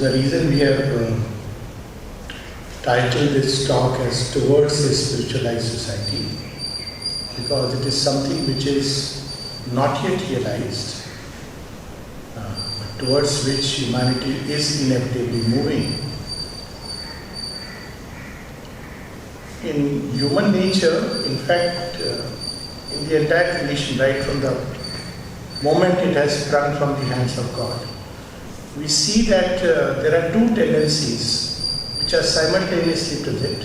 the reason we have titled this talk as Towards a Spiritualized Society, because it is something which is not yet realized, but towards which humanity is inevitably moving. In human nature, in fact, in the entire creation, right from the moment it has sprung from the hands of God, we see that there are two tendencies which are simultaneously present.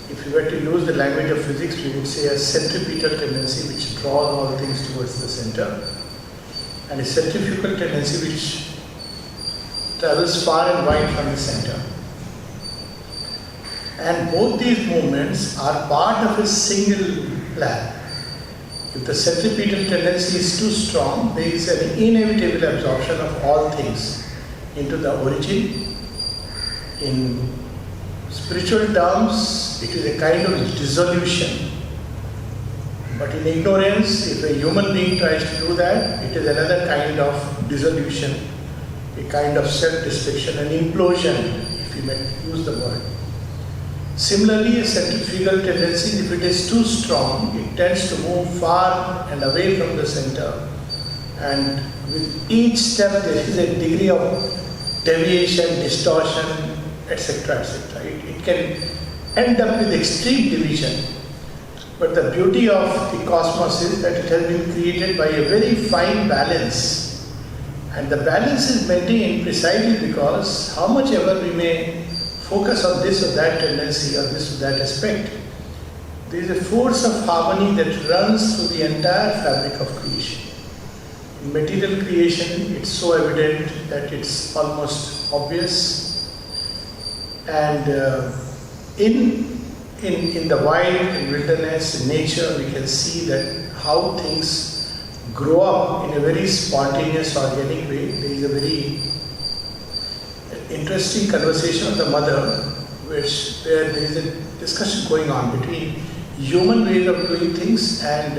If we were to use the language of physics, we would say a centripetal tendency which draws all things towards the center, and a centrifugal tendency which travels far and wide from the center. And both these movements are part of a single plan. If the centripetal tendency is too strong, there is an inevitable absorption of all things into the origin. In spiritual terms, it is a kind of dissolution. But in ignorance, if a human being tries to do that, it is another kind of dissolution, a kind of self-destruction, an implosion, if you may use the word. Similarly, a centrifugal tendency, if it is too strong, it tends to move far and away from the center. And with each step, there is a degree of deviation, distortion, etc., etc. It can end up with extreme division. But the beauty of the cosmos is that it has been created by a very fine balance. And the balance is maintained precisely because how much ever we may focus on this or that tendency or this or that aspect, there is a force of harmony that runs through the entire fabric of creation. In material creation, it's so evident that it's almost obvious. And in the wild, in wilderness, in nature, we can see that how things grow up in a very spontaneous, organic way. There is a very interesting conversation of the mother where there is a discussion going on between human ways of doing things and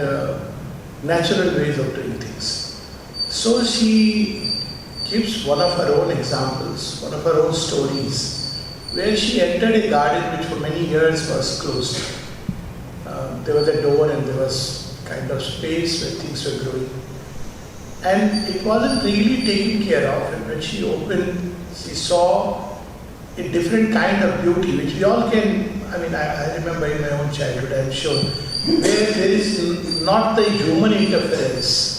natural ways of doing things. So she gives one of her own examples, one of her own stories, where she entered a garden which for many years was closed. There was a door and there was kind of space where things were growing. And it wasn't really taken care of, and when she opened, she saw a different kind of beauty which we all can, I remember in my own childhood, I am sure, where there is not the human interference.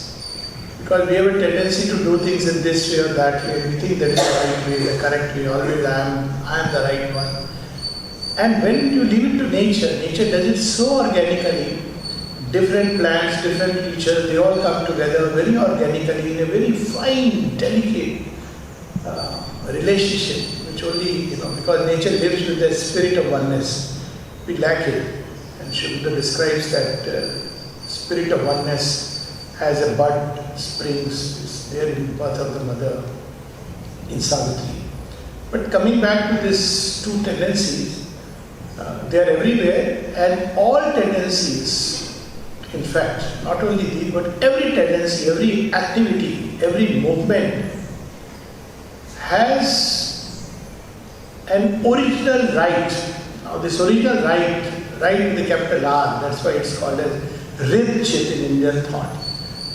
Because we have a tendency to do things in this way or that way. We think that is the right way, the correct way, always I am the right one. And when you leave it to nature, nature does it so organically. Different plants, different creatures, they all come together very organically in a very fine, delicate relationship, which only, because nature lives with the spirit of oneness. We lack it. And Sri Buddha describes that spirit of oneness as a bud springs, is there in the birth of the mother in Savitri. But coming back to these two tendencies, they are everywhere, and all tendencies, in fact, not only these, but every tendency, every activity, every movement has an original right. Now this original right with the capital R, that's why it's called as Rid Chit in Indian thought.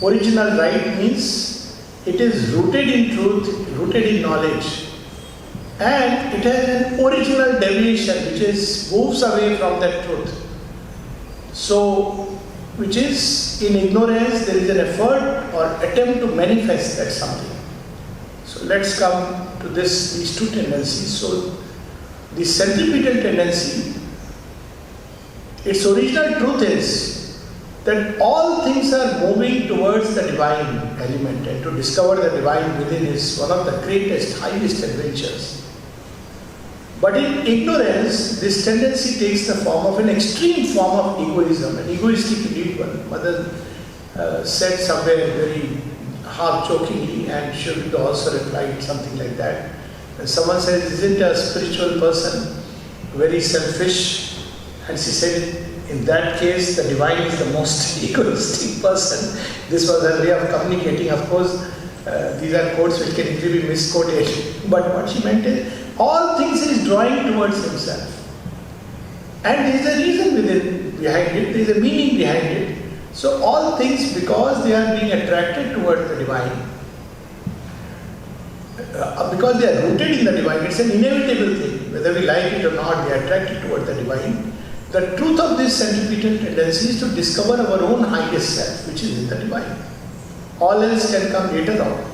Original right means it is rooted in truth, rooted in knowledge, and it has an original deviation which moves away from that truth. So, which is in ignorance, there is an effort or attempt to manifest that something. So let's come to these two tendencies. So the centripetal tendency, its original truth is that all things are moving towards the divine element, and to discover the divine within is one of the greatest, highest adventures. But in ignorance, this tendency takes the form of an extreme form of egoism, an egoistic individual. Mother said somewhere very half-jokingly, and she would also replied something like that. When someone says, isn't a spiritual person very selfish? And she said, in that case, the divine is the most egoistic person. This was her way of communicating. Of course, These are quotes which can easily be misquoted. But what she meant is, all things he is drawing towards himself. And there is a reason behind it, there is a meaning behind it. So all things, because they are being attracted towards the divine, because they are rooted in the divine, it's an inevitable thing. Whether we like it or not, they are attracted towards the divine. The truth of this centripetal tendency is to discover our own highest self, which is in the divine. All else can come later on.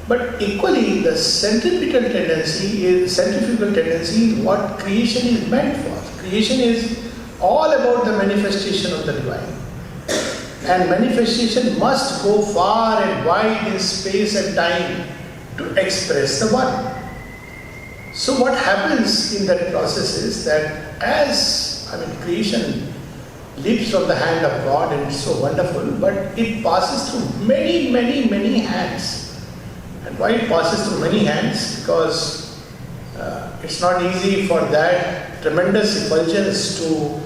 But equally, the centripetal tendency is what creation is meant for. Creation is all about the manifestation of the divine. And manifestation must go far and wide in space and time to express the one. So what happens in that process is that creation leaps from the hand of God and it's so wonderful, but it passes through many, many, many hands. And why it passes through many hands? Because it's not easy for that tremendous effulgence to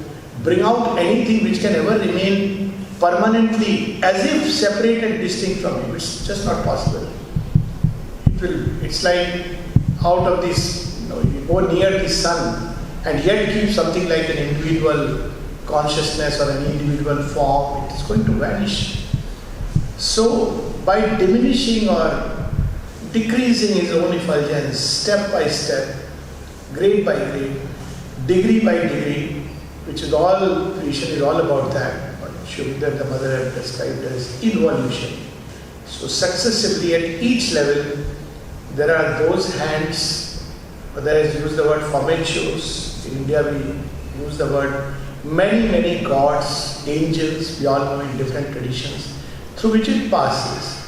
bring out anything which can ever remain permanently as if separate and distinct from you. It's just not possible. It's like out of this, you go near the sun and yet keep something like an individual consciousness or an individual form, it is going to vanish. So by diminishing or decreasing his own effulgence step by step, grade by grade, degree by degree, which is all, creation is all about that, what Shubhidhar the mother had described as involution. So successively at each level, there are those hands, whether I use the word formacious, in India we use the word many, many gods, angels, we all know in different traditions, through which it passes.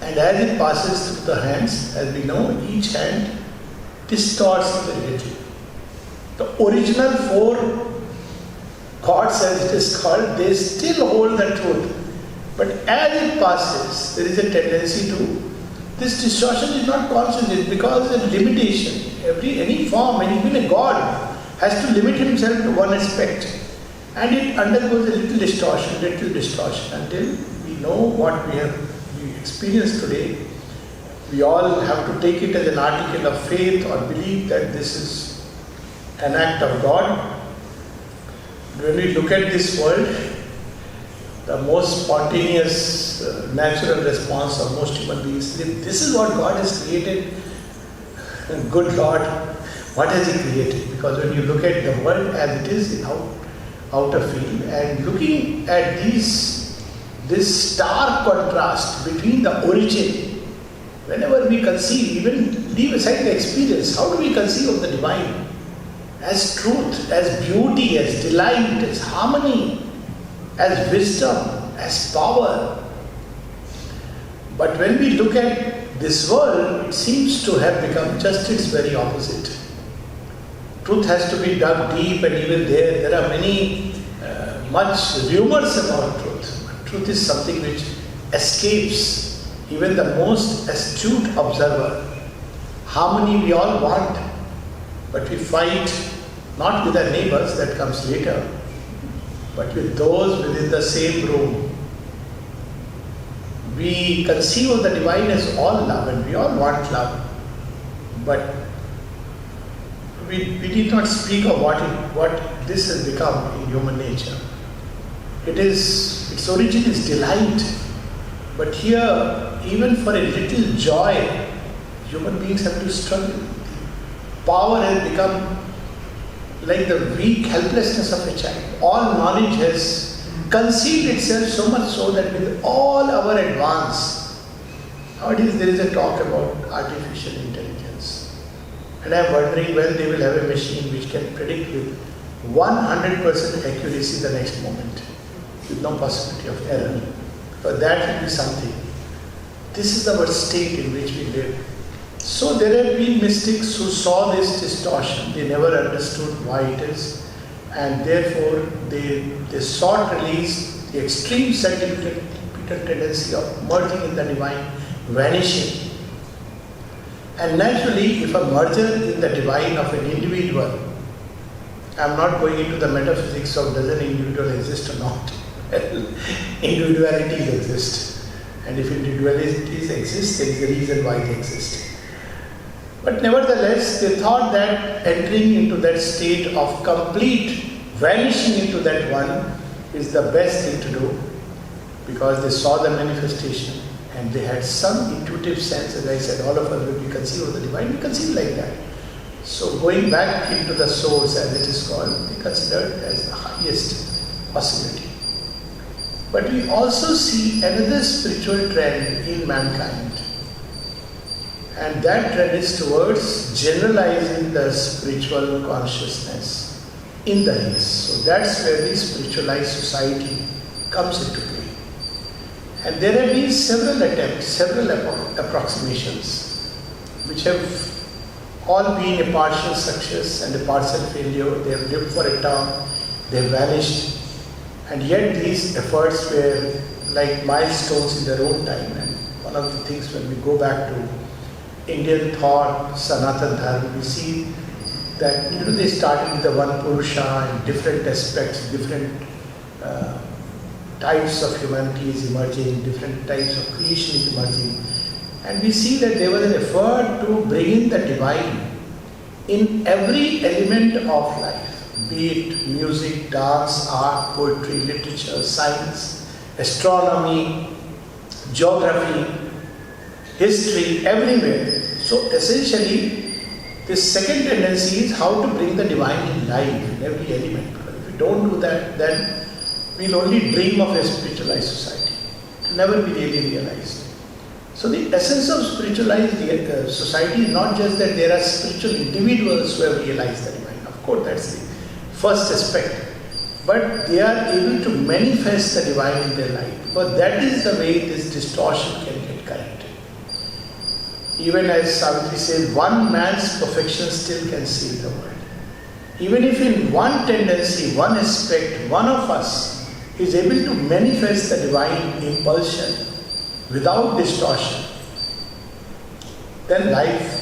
And as it passes through the hands, as we know, each hand distorts the reality. The original four gods, as it is called, they still hold the truth. But as it passes, there is a tendency to, this distortion is not conscious, it's because of limitation. Any form, and even a god, has to limit himself to one aspect. And it undergoes a little distortion until we know what we experience today. We all have to take it as an article of faith or believe that this is an act of God. When we look at this world, the most spontaneous, natural response of most human beings is, this is what God has created. Good Lord, what has He created? Because when you look at the world as it is in outer field and looking at this stark contrast between the origin, whenever we conceive, even leave aside the experience, how do we conceive of the divine? As truth, as beauty, as delight, as harmony, as wisdom, as power. But when we look at this world, it seems to have become just its very opposite. Truth has to be dug deep, and even there are many, much rumors about truth. But truth is something which escapes even the most astute observer. Harmony we all want, but we fight not with our neighbors, that comes later, but with those within the same room. We conceive of the divine as all love, and we all want love, but we did not speak of what this has become in human nature. Its origin is delight, but here, even for a little joy, human beings have to struggle. Power has become like the weak helplessness of a child. All knowledge has concealed itself so much so that with all our advance, nowadays there is a talk about artificial intelligence. And I am wondering when they will have a machine which can predict with 100% accuracy the next moment, with no possibility of error. But that will be something. This is our state in which we live. So there have been mystics who saw this distortion. They never understood why it is, and therefore they sought release, the extreme sentimental tendency of merging in the divine, vanishing. And naturally, if a merger in the divine of an individual, I am not going into the metaphysics of does an individual exist or not. Individualities exist. And if individualities exist, there is a reason why they exist. But nevertheless, they thought that entering into that state of complete vanishing into that one is the best thing to do, because they saw the manifestation and they had some intuitive sense. As I said, all of us, when we conceive of the divine, we conceive like that. So going back into the source, as it is called, they considered as the highest possibility. But we also see another spiritual trend in mankind, and that trend is towards generalizing the spiritual consciousness in the race. So that's where the spiritualized society comes into play. And there have been several attempts, several approximations, which have all been a partial success and a partial failure. They have lived for a term, they have vanished, and yet these efforts were like milestones in their own time. And one of the things, when we go back to Indian thought, Sanatana Dharma, we see that they started with the one Purusha and different aspects, different types of humanity is emerging, different types of creation is emerging. And we see that there was an effort to bring in the divine in every element of life, be it music, dance, art, poetry, literature, science, astronomy, geography, history, everywhere. So essentially, the second tendency is how to bring the divine in life, in every element. Because if we don't do that, then we'll only dream of a spiritualized society. It will never be really realized. So the essence of spiritualized society is not just that there are spiritual individuals who have realized the divine. Of course, that's the first aspect. But they are able to manifest the divine in their life. Because that is the way this distortion can get corrected. Even as Savitri says, one man's perfection still can save the world. Even if in one tendency, one aspect, one of us is able to manifest the divine impulsion without distortion, then life,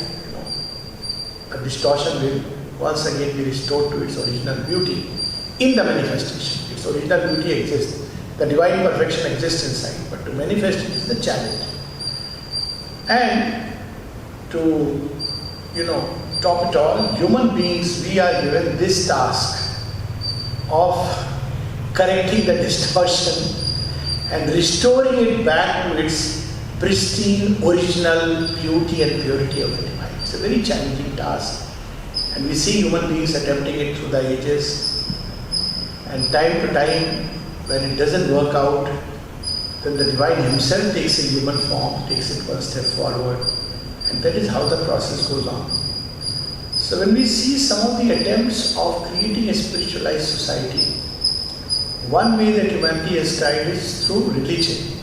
the distortion will once again be restored to its original beauty in the manifestation. Its original beauty exists. The divine perfection exists inside, but to manifest it is the challenge. And to, top it all, human beings, we are given this task of correcting the distortion and restoring it back to its pristine, original beauty and purity of the divine. It's a very challenging task. And we see human beings attempting it through the ages. And time to time, when it doesn't work out, then the divine himself takes a human form, takes it one step forward. And that is how the process goes on. So when we see some of the attempts of creating a spiritualized society, one way that humanity has tried is through religion.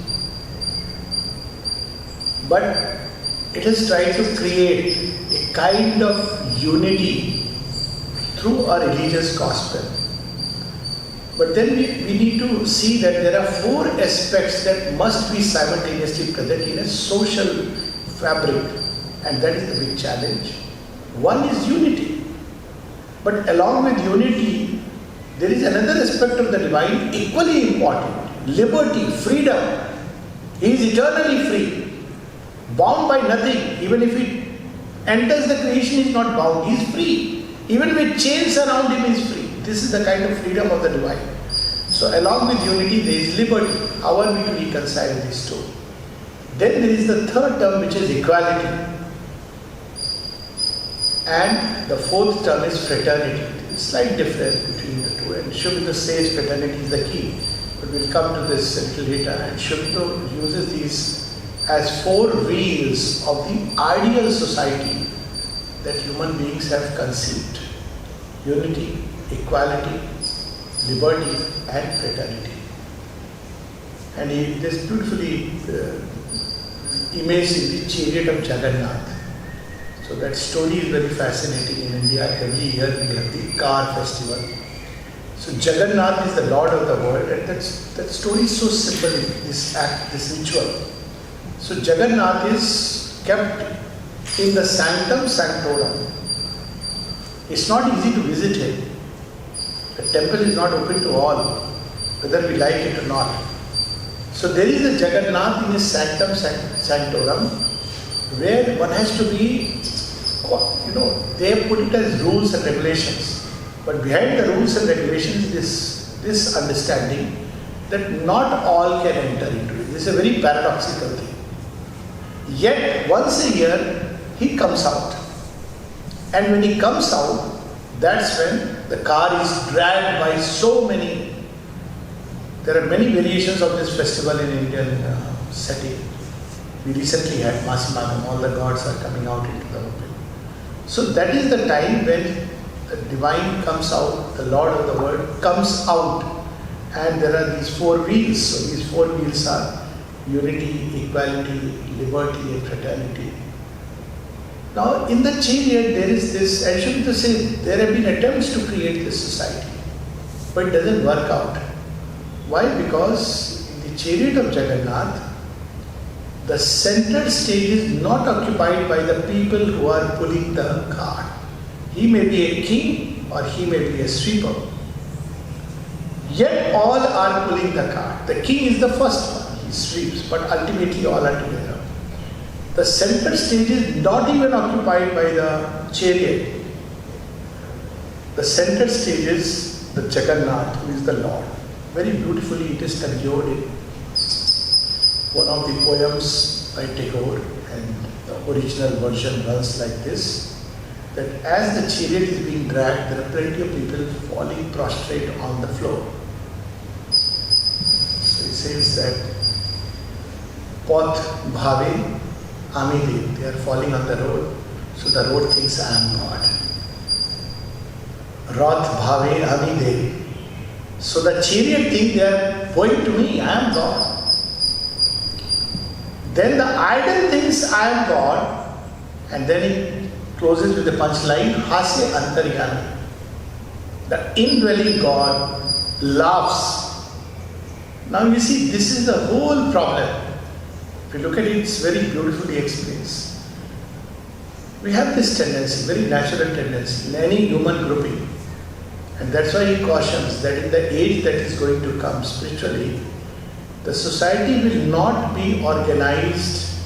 But it has tried to create a kind of unity through a religious gospel. But then we need to see that there are four aspects that must be simultaneously present in a social fabric, and that is the big challenge. One is unity, but along with unity, there is another aspect of the divine equally important: liberty, freedom. He is eternally free, bound by nothing. Even if he enters the creation, he is not bound, he is free. Even with chains around him, he is free. This is the kind of freedom of the divine. So along with unity, there is liberty. How are we to reconcile these two? Then there is the third term, which is equality. And the fourth term is fraternity. There is a slight difference between the two. And Shubhito says fraternity is the key. But we'll come to this a little later. And Shubhito uses these as four wheels of the ideal society that human beings have conceived: unity, equality, liberty, and fraternity. And it is beautifully imaged in the chariot of Jagannath. So that story is very fascinating. In India, every year we have the car festival. So Jagannath is the Lord of the world, and that story is so simple, this act, this ritual. So Jagannath is kept in the sanctum sanctorum. It's not easy to visit him. The temple is not open to all, whether we like it or not. So there is a Jagannath in his sanctum sanctorum, where one has to be, they have put it as rules and regulations. But behind the rules and regulations is this understanding that not all can enter into it. This is a very paradoxical thing. Yet once a year he comes out. And when he comes out, that's when the car is dragged by so many. There are many variations of this festival in Indian setting. We recently had Masimagam, all the gods are coming out into the open. So that is the time when the divine comes out, the Lord of the world comes out, and there are these four wheels. So these four wheels are unity, equality, liberty and fraternity. Now in the chariot there is this, I should say, there have been attempts to create this society, but it doesn't work out. Why? Because in the chariot of Jagannath, the center stage is not occupied by the people who are pulling the cart. He may be a king or he may be a sweeper. Yet all are pulling the cart. The king is the first one, he sweeps, but ultimately all are together. The center stage is not even occupied by the chariot. The center stage is the Jagannath, who is the Lord. Very beautifully it is conjured in one of the poems by Tagore, and the original version runs like this, that as the chariot is being dragged, there are plenty of people falling prostrate on the floor. So it says that Poth Bhave Amide, they are falling on the road, so the road thinks I am God. Roth Bhave Amide, so the chariot thinks they are going to me, I am God. Then the idol thinks I am God, and then he closes with the punchline, Hasya Antaryami. The indwelling God laughs. Now you see, this is the whole problem. If you look at it, it's very beautifully explained. We have this tendency, very natural tendency, in any human grouping. And that's why he cautions that in the age that is going to come spiritually, the society will not be organized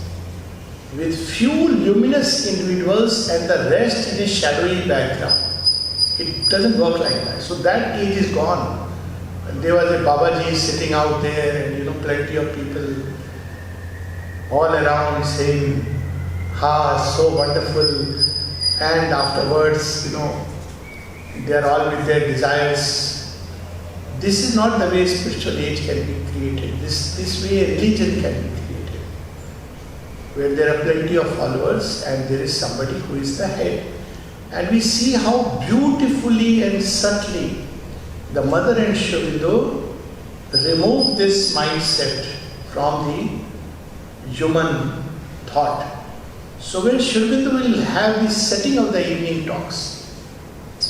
with few luminous individuals and the rest in a shadowy background. It doesn't work like that. So that age is gone. There was a Babaji sitting out there, and plenty of people all around saying, "Ha, so wonderful." And afterwards, they are all with their desires. This is not the way spiritual age can be created. This way religion can be created, where there are plenty of followers and there is somebody who is the head. And we see how beautifully and subtly the mother and Sri Aurobindo remove this mindset from the human thought. So when Sri Aurobindo will have the setting of the evening talks,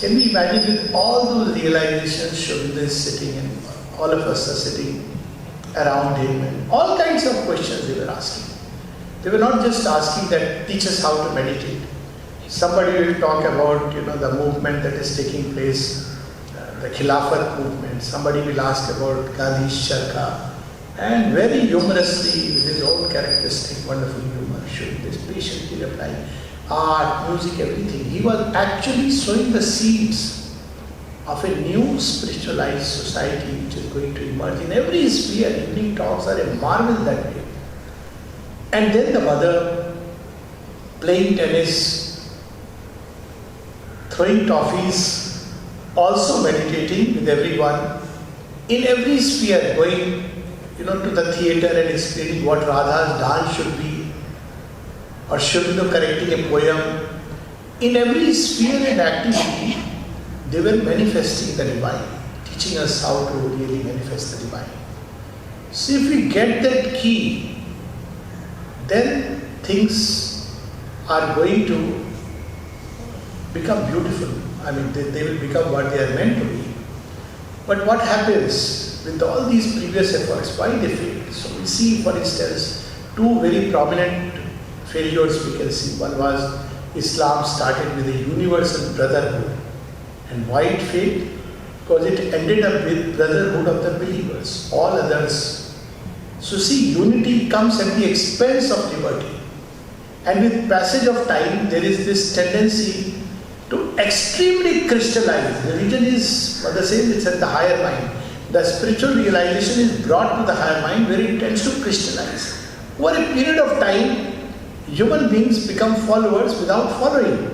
can we imagine with all those realizations, Sri Aurobindo is sitting and all of us are sitting around him, and all kinds of questions they were asking. They were not just asking that teach us how to meditate. Somebody will talk about the movement that is taking place, the Khilafat movement. Somebody will ask about Gandhi's Charkha, and very humorously, with his own characteristic wonderful humor, Sri Aurobindo is patiently replying. Art, music, everything. He was actually sowing the seeds of a new spiritualized society which is going to emerge in every sphere. Evening talks are a marvel that way. And then the mother playing tennis, throwing toffees, also meditating with everyone, in every sphere, going to the theatre and explaining what Radha's dance should be, or Sri Aurobindo correcting a poem. In every sphere and activity, they were manifesting the divine, teaching us how to really manifest the divine. So if we get that key, then things are going to become beautiful. They will become what they are meant to be. But what happens with all these previous efforts? Why they failed? So we see, for instance, two very prominent failures we can see. One was Islam started with a universal brotherhood. And why it failed? Because it ended up with brotherhood of the believers. All others So see, unity comes at the expense of liberty. And with passage of time, there is this tendency to extremely crystallize. Religion is what they say, it's at the higher mind. The spiritual realization is brought to the higher mind where it tends to crystallize. Over a period of time, human beings become followers without following.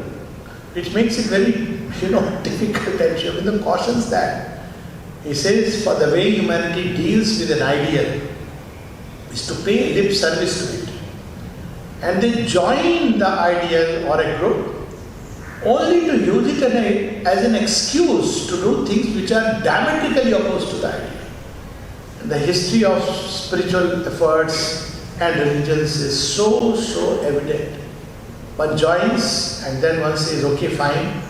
Which makes it very, difficult, and Sri Aurobindo cautions that. He says, for the way humanity deals with an ideal is to pay lip service to it. And they join the ideal or a group only to use it as an excuse to do things which are diametrically opposed to the ideal. And the history of spiritual efforts and religions is so evident. One joins and then one says, okay, fine.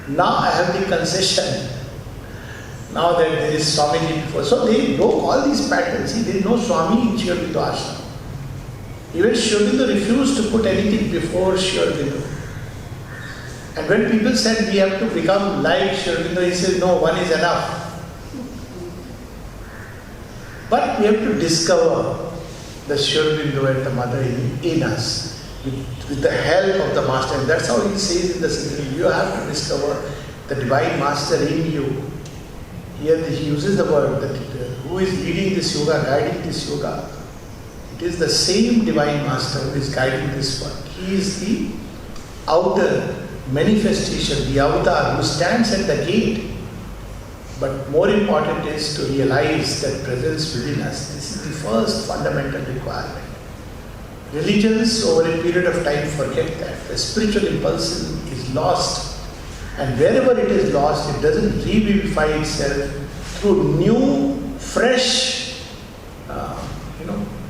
Now I have the concession. Now that there is Swamiji before. So they know all these patterns. See, there is no Swami in Sri Aurobindo ashram. Even Sri Aurobindo refused to put anything before Sri Aurobindo. And when people said we have to become like Sri Aurobindo, he said, no, one is enough. But we have to discover the Sri Aurobindo and the Mother in us. With the help of the Master. And that's how he says in the Savitri, you have to discover the Divine Master in you. Here he uses the word that who is leading this yoga, guiding this yoga. It is the same Divine Master who is guiding this work. He is the outer manifestation, the avatar who stands at the gate. But more important is to realize that presence within us. This is the first fundamental requirement. Religions over a period of time forget that. The spiritual impulse is lost. And wherever it is lost, it doesn't revivify itself through new, fresh,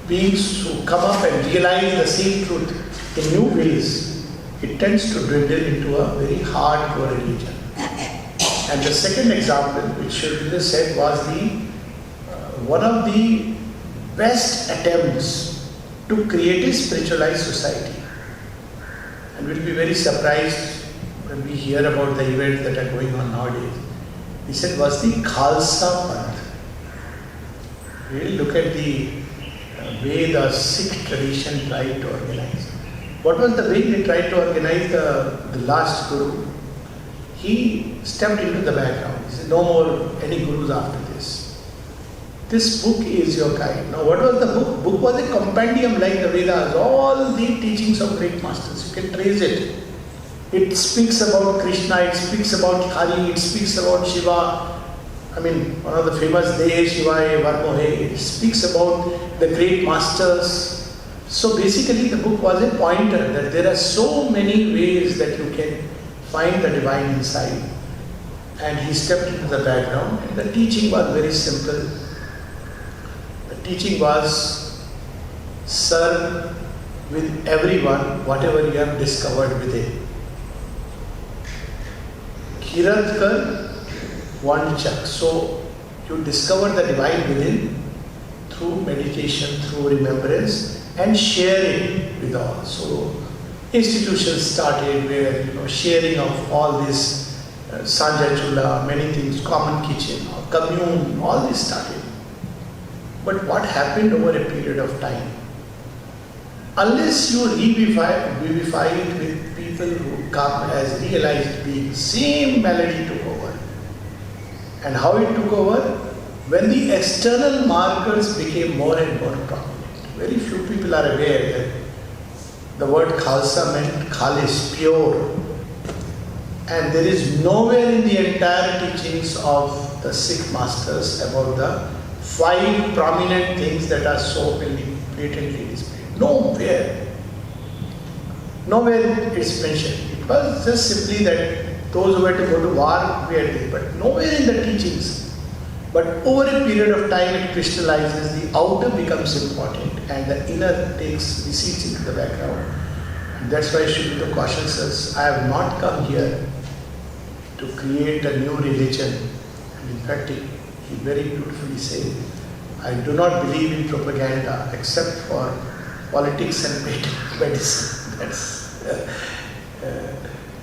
beings who come up and realize the same truth in new ways. It tends to dwindle into a very hardcore religion. And the second example, which Sri Aurobindo said, was one of the best attempts to create a spiritualized society. And we'll be very surprised when we hear about the events that are going on nowadays. He said, was the Khalsa Panth. Really look at the way the Sikh tradition tried to organize. What was the way they tried to organize the last Guru? He stepped into the background. He said, no more any Gurus after this. This book is your guide. Now what was the book? Book was a compendium like the Vedas, all the teachings of great masters. You can trace it. It speaks about Krishna, it speaks about Hari, it speaks about Shiva. One of the famous Dehe Shivaye Varmohe. It speaks about the great masters. So basically the book was a pointer that there are so many ways that you can find the divine inside. And he stepped into the background and the teaching was very simple. The teaching was serve with everyone whatever you have discovered within. Kirat kar Vanchak. So you discover the divine within through meditation, through remembrance, and share it with all. So institutions started where sharing of all this Sanja Chula, many things, common kitchen, or commune, all this started. But what happened over a period of time? Unless you revivify it with people who come as realized beings, same melody took over. And how it took over? When the external markers became more and more prominent. Very few people are aware that the word Khalsa meant Khalis, pure. And there is nowhere in the entire teachings of the Sikh masters about the 5 prominent things that are so blatantly displayed. Nowhere. Nowhere it's mentioned. It was just simply that those who had to go to war were there, but nowhere in the teachings. But over a period of time it crystallizes, the outer becomes important and the inner recedes into the background. And that's why Sri Aurobindo cautions us, I have not come here to create a new religion. And in fact, he very beautifully says, I do not believe in propaganda except for politics and medicine.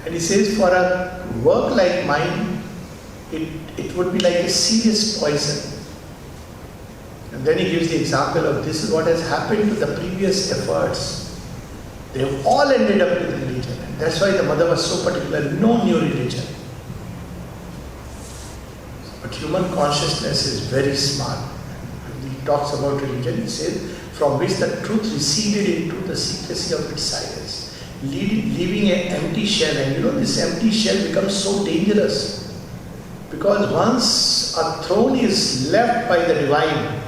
And he says, for a work like mine, it would be like a serious poison. And then he gives the example of this is what has happened to the previous efforts. They have all ended up with religion. And that's why the mother was so particular, no new religion. But human consciousness is very smart. When he talks about religion, he says, from which the truth receded into the secrecy of its silence, leaving an empty shell. And you know, this empty shell becomes so dangerous. Because once a throne is left by the divine,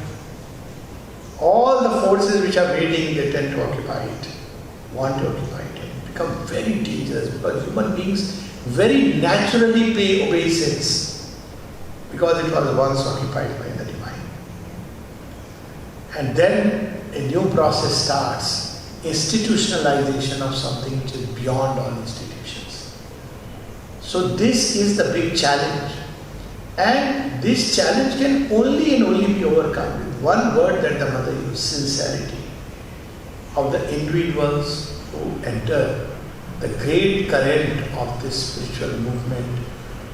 all the forces which are waiting, they tend to occupy it, want to occupy it. It becomes very dangerous because human beings very naturally pay obeisance because it was once occupied by the divine. And then a new process starts, institutionalization of something which is beyond all institutions. So this is the big challenge. And this challenge can only and only be overcome with one word that the mother used, sincerity. Of the individuals who enter the great current of this spiritual movement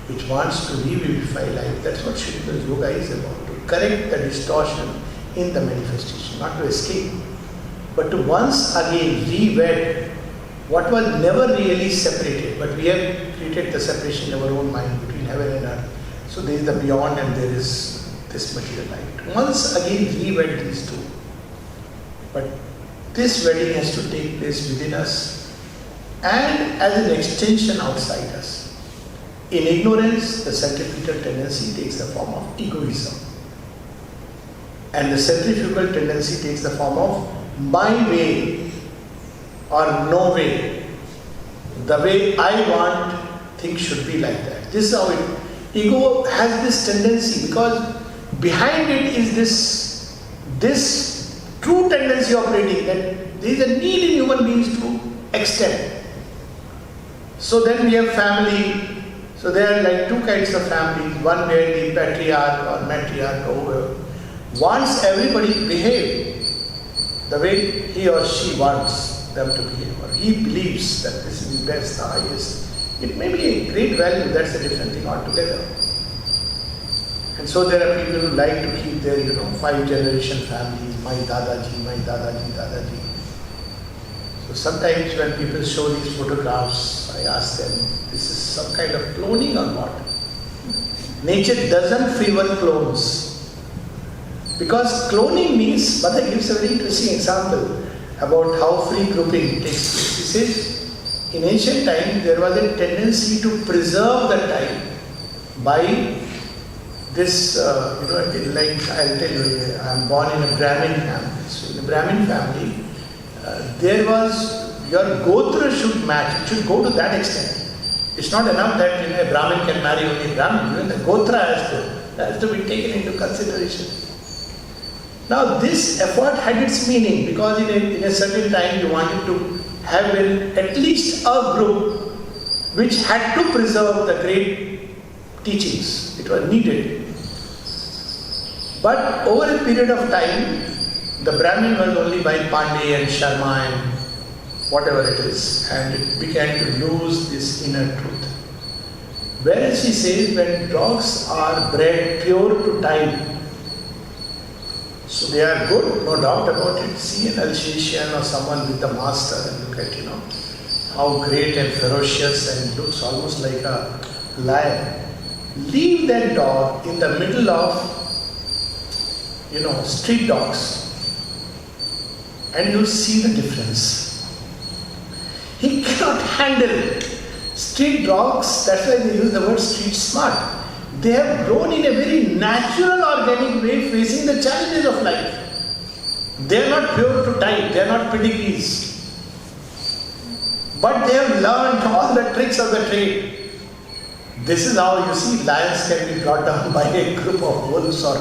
which wants to revivify life. That's what Shukda's yoga is about, to correct the distortion in the manifestation, not to escape, but to once again re-wed what was never really separated, but we have created the separation in our own mind between heaven and earth. So there is the beyond and there is this material light. Once again re-wed these two. But this wedding has to take place within us and as an extension outside us. In ignorance, the centrifugal tendency takes the form of egoism. And the centrifugal tendency takes the form of my way or no way. The way I want, things should be like that. This is how it. Ego has this tendency because behind it is this true tendency operating that there is a need in human beings to extend. So then we have family. So there are like two kinds of families. One where the patriarch or matriarch or whoever wants everybody to behave the way he or she wants them to behave, or he believes that this is the best, the highest. It may be a great value, that's a different thing altogether. And so there are people who like to keep their, 5-generation families, my Dadaji, Dadaji. So sometimes when people show these photographs, I ask them, this is some kind of cloning or what? Nature doesn't favor clones. Because cloning means, Mother gives a very interesting example about how free grouping takes place. She says, in ancient times, there was a tendency to preserve the time by this, like I'll tell you, I'm born in a Brahmin family. So in a Brahmin family, there was, your gotra should match, it should go to that extent. It's not enough that a Brahmin can marry only Brahmin, even the gotra has to be taken into consideration. Now this effort had its meaning because in a certain time you wanted to have at least a group which had to preserve the great teachings. It was needed. But over a period of time, the Brahmin was only by Pandey and Sharma and whatever it is, and it began to lose this inner truth. Whereas she says when dogs are bred pure to time, so they are good, no doubt about it. See an Alsatian or someone with the master and look at, how great and ferocious and looks almost like a lion. Leave that dog in the middle of, street dogs and you'll see the difference. He cannot handle street dogs, that's why they use the word street smart. They have grown in a very natural, organic way facing the challenges of life. They are not pure to type, they are not pedigrees. But they have learned all the tricks of the trade. This is how you see lions can be brought down by a group of wolves or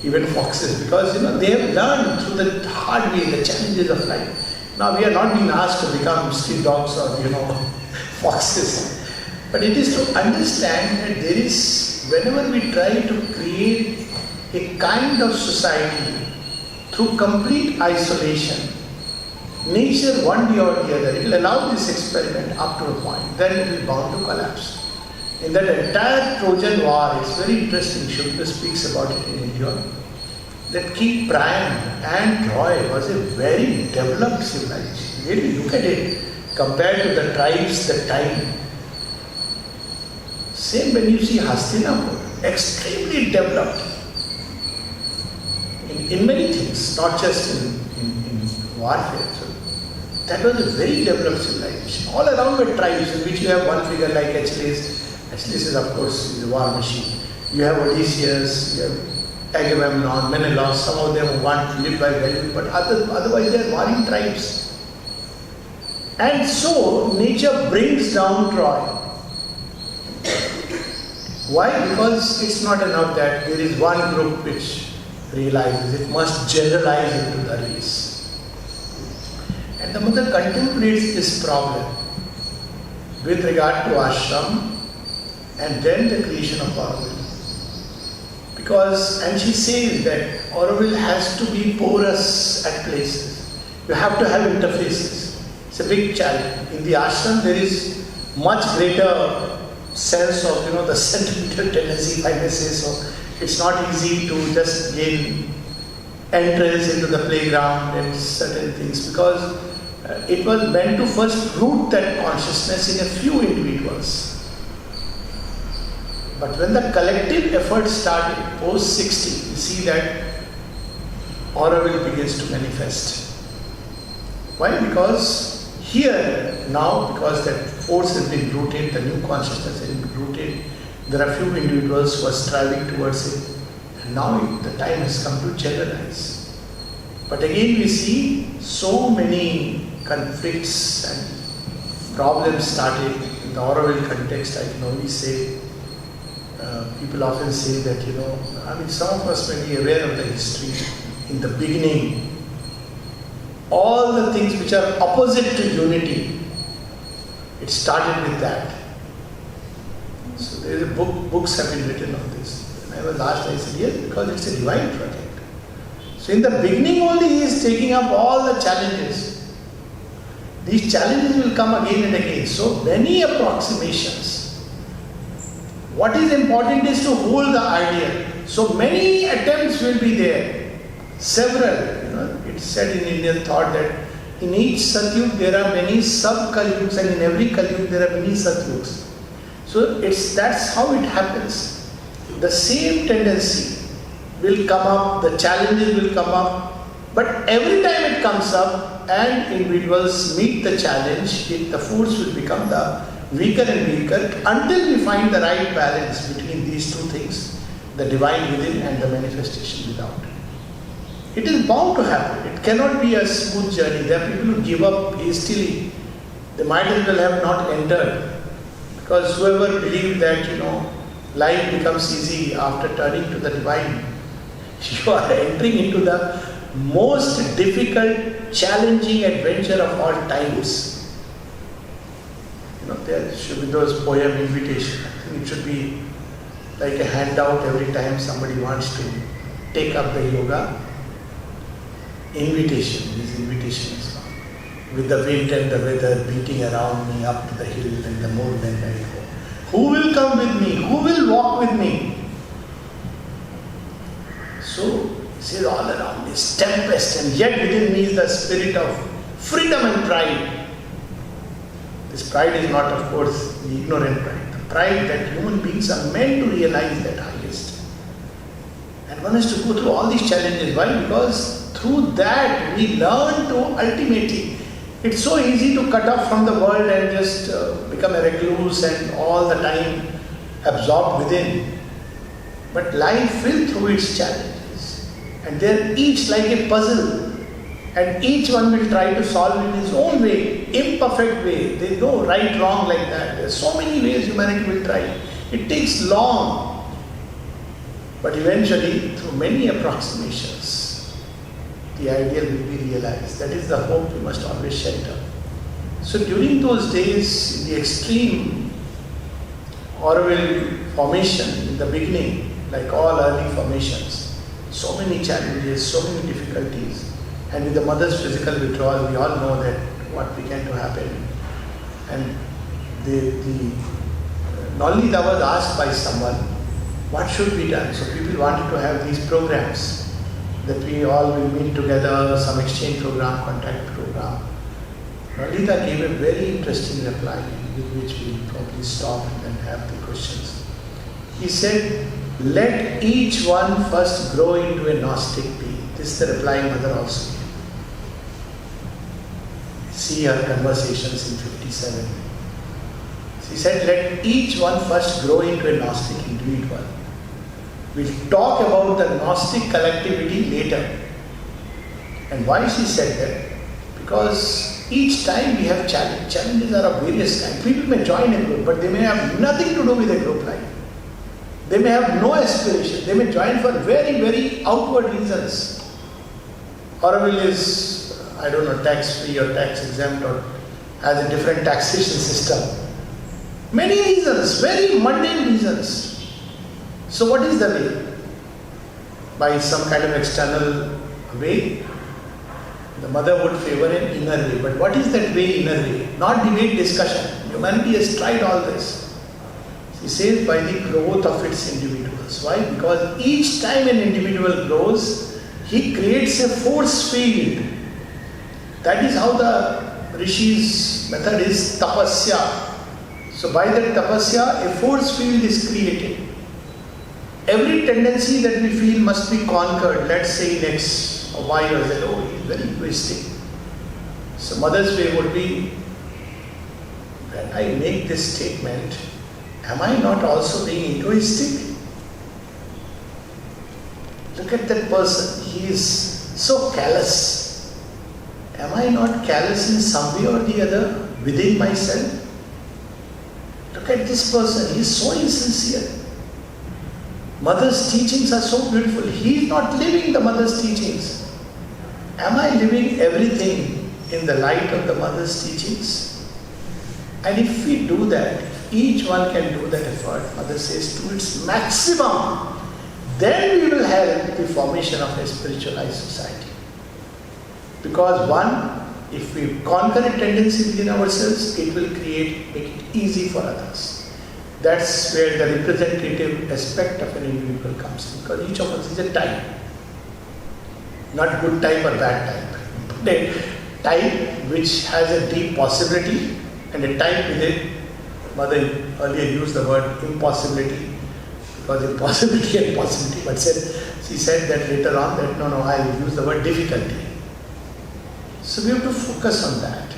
even foxes because they have learned through the hard way the challenges of life. Now we are not being asked to become street dogs or foxes. But it is to understand that there is, whenever we try to create a kind of society through complete isolation, nature one day or the other, it will allow this experiment up to a point, then it will bound to collapse. In that entire Trojan War, it's very interesting, Shukla speaks about it in India. that King Priam and Troy was a very developed civilization. Really look at it compared to the tribes that time. Same when you see Hastinapur, extremely developed in many things, not just in warfare. So that was a very developed civilization. All around were tribes in which you have one figure like Achilles. Achilles is of course the war machine. You have Odysseus, you have Agamemnon, Menelaus, some of them want to live by value, but otherwise they are warring tribes. And so nature brings down Troy. Why? Because it's not enough that there is one group which realizes, it must generalize into the race. And the mother contemplates this problem with regard to ashram and then the creation of Auroville. Because, and she says that Auroville has to be porous at places. You have to have interfaces. It's a big challenge. In the ashram there is much greater sense of, the sentimental tendency, if I may say so. It's not easy to just gain entrance into the playground and certain things, because it was meant to first root that consciousness in a few individuals. But when the collective effort started, post 60, we see that Auroville begins to manifest. Why? Because here, now, because that force has been rooted, the new consciousness has been rooted, there are few individuals who are striving towards it, and now the time has come to generalize. But again we see so many conflicts and problems started in the Auroville context. I can only say, people often say that, some of us may be aware of the history. In the beginning, all the things which are opposite to unity, it started with that. So there is a books have been written on this. When I was asked, I said, yes, because it's a divine project. So in the beginning only he is taking up all the challenges. These challenges will come again and again. So many approximations. What is important is to hold the idea. So many attempts will be there. Several. It's said in Indian thought that in each Satyug there are many sub-Kalyugs, and in every Kalyug there are many Satyugs. So that's how it happens. The same tendency will come up, the challenges will come up, but every time it comes up and individuals meet the challenge, the force will become the weaker and weaker until we find the right balance between these two things, the divine within and the manifestation without. It is bound to happen. It cannot be a smooth journey. There are people who give up hastily. They might as well have not entered. Because whoever believes that, life becomes easy after turning to the divine, you are entering into the most difficult, challenging adventure of all times. There should be those poem invitation. I think it should be like a handout every time somebody wants to take up the yoga. Invitation, these invitations. With the wind and the weather beating around me up to the hill and the movement I go. Who will come with me? Who will walk with me? So, it is all around this tempest, and yet within me is the spirit of freedom and pride. This pride is not, of course, the ignorant pride. The pride that human beings are meant to realize that highest. And one has to go through all these challenges. Why? Because through that we learn to ultimately. It's so easy to cut off from the world and just become a recluse and all the time absorbed within. But life will through its challenges. And they're each like a puzzle. And each one will try to solve in his own way, imperfect way. There is no right, wrong like that. There are so many ways humanity will try. It takes long. But eventually, through many approximations, the ideal will be realized. That is the hope we must always shelter. So during those days, in the extreme Auroville formation in the beginning, like all early formations, so many challenges, so many difficulties. And with the mother's physical withdrawal, we all know that what began to happen. And Nalita was asked by someone, what should be done? So people wanted to have these programs. that we all will meet together, some exchange program, contact program. Lolita gave a very interesting reply with which we will probably stop and then have the questions. He said, let each one first grow into a Gnostic being. This is the reply Mother also gave. See her conversations in 57. She said, let each one first grow into a Gnostic individual. We'll talk about the Gnostic collectivity later. And why she said that? Because each time we have challenges. Challenges are of various kinds. People may join a group, but they may have nothing to do with a group life. They may have no aspiration. They may join for very, very outward reasons. Auroville is, I don't know, tax-free or tax-exempt or has a different taxation system. Many reasons, very mundane reasons. So what is the way? By some kind of external way? The mother would favor an inner way. But what is that way, inner way? Not debate, discussion. Humanity has tried all this. She says by the growth of its individuals. Why? Because each time an individual grows, he creates a force field. That is how the Rishi's method is tapasya. So by that tapasya, a force field is created. Every tendency that we feel must be conquered. Let's say in X or Y or Z, oh, he is very egoistic. So mother's way would be, when I make this statement, am I not also being egoistic? Look at that person, he is so callous. Am I not callous in some way or the other within myself? Look at this person, he is so insincere. Mother's teachings are so beautiful. He is not living the mother's teachings. Am I living everything in the light of the mother's teachings? And if we do that, each one can do that effort, mother says, to its maximum, then we will help the formation of a spiritualized society. Because one, if we conquer a tendency within ourselves, it will make it easy for others. That's where the representative aspect of an individual comes in. Because each of us is a type. Not good type or bad type. But a type which has a deep possibility and a type with it. Mother earlier used the word impossibility. Because impossibility and possibility. But she said that later on that no, I will use the word difficulty. So we have to focus on that.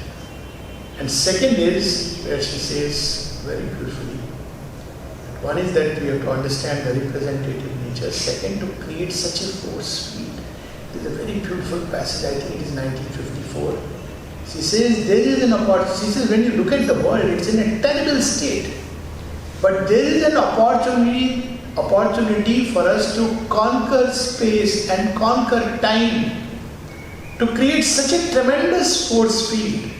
And second is where she says very beautifully. One is that we have to understand the representative nature. Second, to create such a force field. It is a very beautiful passage, I think it is 1954. She says there is an opportunity. She says when you look at the world, it's in a terrible state. But there is an opportunity for us to conquer space and conquer time. To create such a tremendous force field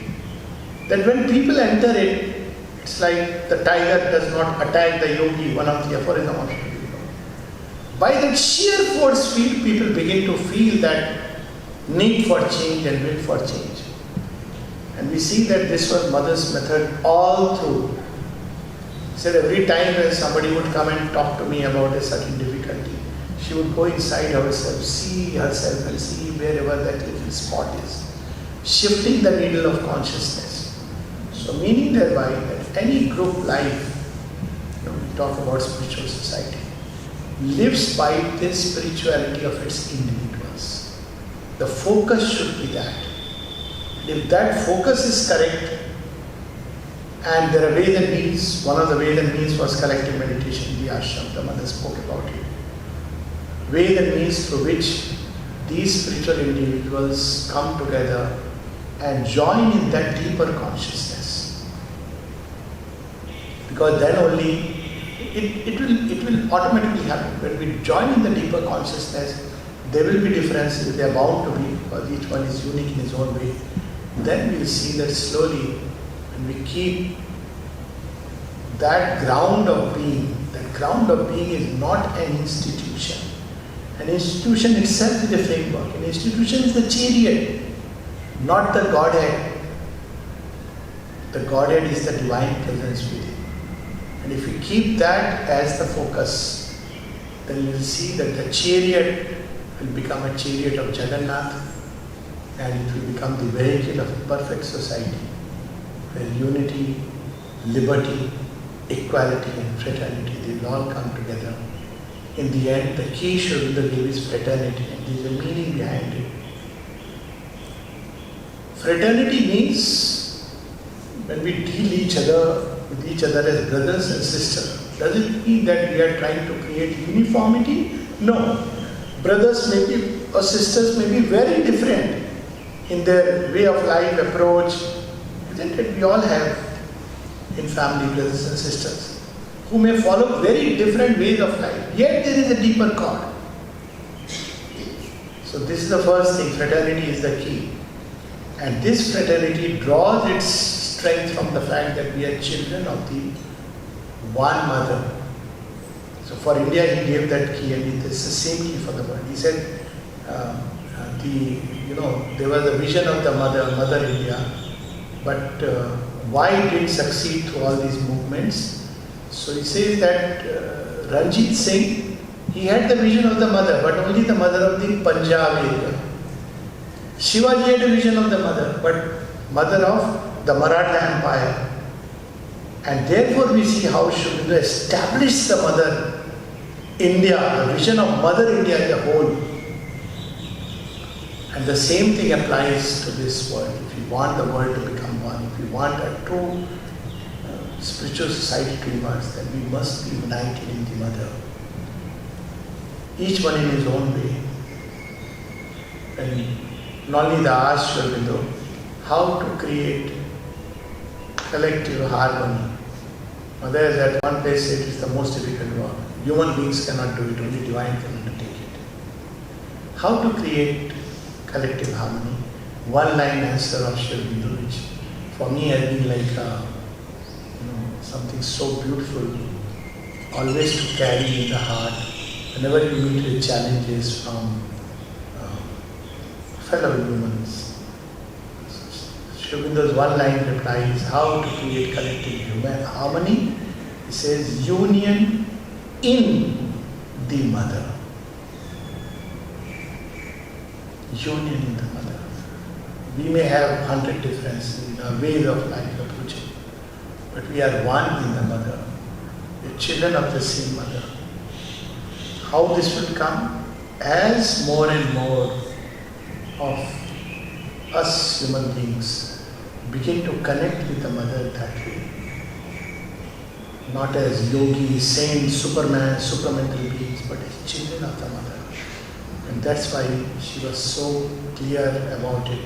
that when people enter it, it's like the tiger does not attack the yogi, one of the aphorisms of the yoga. By that sheer force field, people begin to feel that need for change and will for change. And we see that this was mother's method all through. She said every time when somebody would come and talk to me about a certain difficulty, she would go inside herself, see herself and see wherever that little spot is, shifting the needle of consciousness. So meaning thereby that any group life, we talk about spiritual society, lives by this spirituality of its individuals. The focus should be that. And if that focus is correct, and there are ways and means, one of the ways and means was collective meditation in the ashram, the mother spoke about it. Ways and means through which these spiritual individuals come together and join in that deeper consciousness. Because then only it will automatically happen. When we join in the deeper consciousness, there will be differences, they are bound to be, because each one is unique in his own way. Then we will see that slowly, when we keep that ground of being is not an institution. An institution itself is a framework. An institution is the chariot, not the Godhead. The Godhead is the divine presence within. And if we keep that as the focus, then you will see that the chariot will become a chariot of Jagannath, and it will become the vehicle of a perfect society where unity, liberty, equality and fraternity, they will all come together. In the end, the key Sri Aurobindo gave is fraternity, and there is a meaning behind it. Fraternity means when we deal with each other as brothers and sisters. Does it mean that we are trying to create uniformity? No. Brothers may be or sisters may be very different in their way of life, approach. Isn't it? We all have in family brothers and sisters who may follow very different ways of life, yet there is a deeper cord. So this is the first thing, fraternity is the key. And this fraternity draws its strength from the fact that we are children of the one mother. So for India he gave that key, and it is the same key for the world. He said there was a vision of the Mother India, but why did it succeed through all these movements? So he says that Ranjit Singh, he had the vision of the mother, but only the mother of the Punjab area. Shivaji had a vision of the mother, but mother of the Maratha Empire. And therefore we see how Sri Aurobindo established the Mother India, the vision of Mother India as a whole. And the same thing applies to this world. If we want the world to become one, if we want a true spiritual society to emerge, then we must be united in the Mother. Each one in his own way. And Nalini asked Sri Aurobindo how to create collective harmony. Mother has at one place said it is the most difficult work. Human beings cannot do it, only divine can undertake it. How to create collective harmony? One line answer of Sri Aurobindo, which for me has been like something so beautiful, always to carry in the heart whenever you meet with challenges from fellow humans. Sri Aurobindo's one line reply is how to create collective harmony. He says union in the Mother. Union in the Mother. We may have 100 differences in our ways of life approaching, but we are one in the Mother. We are children of the same Mother. How this will come? As more and more of us human beings begin to connect with the Mother that way. Not as yogis, saints, superman, supramental beings, but as children of the Mother. And that's why she was so clear about it,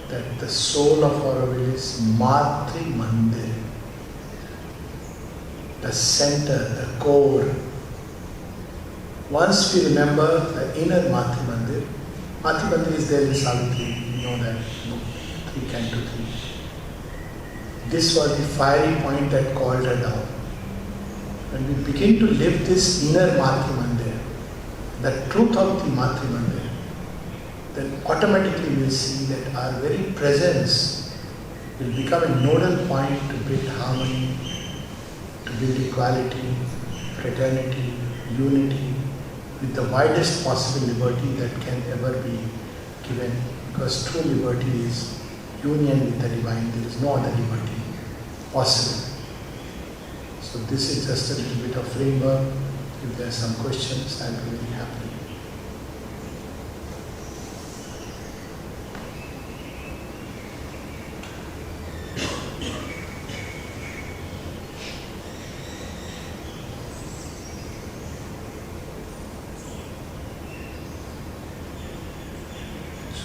that the soul of Auroville is Matri Mandir. The center, the core. Once we remember the inner Matri Mandir, Matri Mandir is there in Savitri, you know that, 3 Canto 3. This was the fiery point that called her down. When we begin to live this inner Matri Mandir, the truth of the Matri Mandir, then automatically we'll see that our very presence will become a nodal point to build harmony, to build equality, fraternity, unity, with the widest possible liberty that can ever be given, because true liberty is union with the divine. There is no other liberty possible. So this is just a little bit of framework. If there are some questions, I'll be very happy.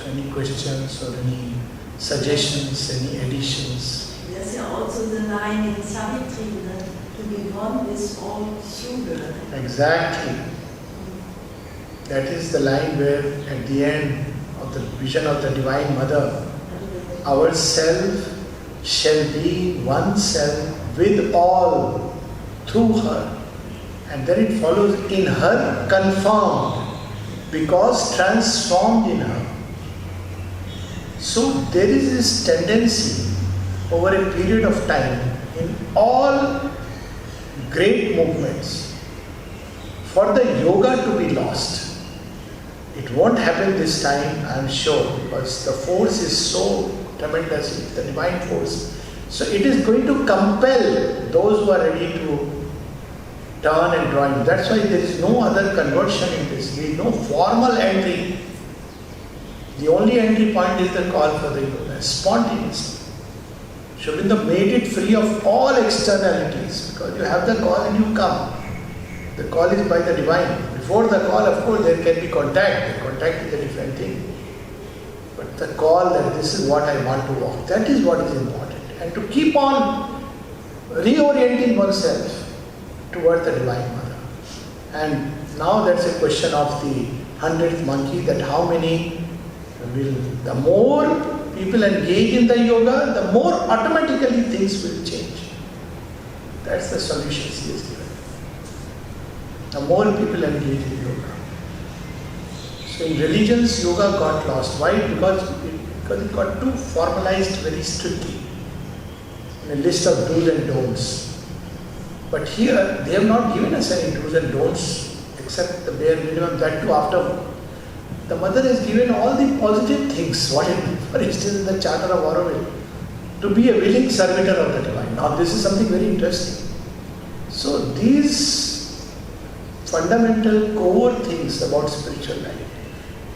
Any questions or any suggestions, any additions? There's also the line in Savitri that to be one with all children. Exactly. That is the line where at the end of the vision of the Divine Mother, our self shall be one self with all through her. And then it follows in her confirmed, because transformed in her. So there is this tendency over a period of time in all great movements for the yoga to be lost. It won't happen this time, I am sure, because the force is so tremendous, it's the divine force. So it is going to compel those who are ready to turn and join. That's why there is no other conversion in this. There is no formal entry. The only entry point is the call for the yoga, spontaneously. Sri Aurobindo made it free of all externalities, because you have the call and you come. The call is by the divine. Before the call, of course, there can be contact. The contact is a different thing. But the call that this is what I want to walk, that is what is important. And to keep on reorienting oneself toward the Divine Mother. And now that's a question of the 100th monkey, that how many will, the more people engage in the yoga, the more automatically things will change. That's the solution she has given. The more people engage in yoga. So in religions, yoga got lost. Why? Because it got too formalized very strictly. In a list of do's and don'ts. But here, they have not given us any do's and don'ts except the bare minimum, that too after. The mother has given all the positive things, for instance, in the Charter of Auroville, to be a willing servitor of the divine. Now, this is something very interesting. So, these fundamental core things about spiritual life,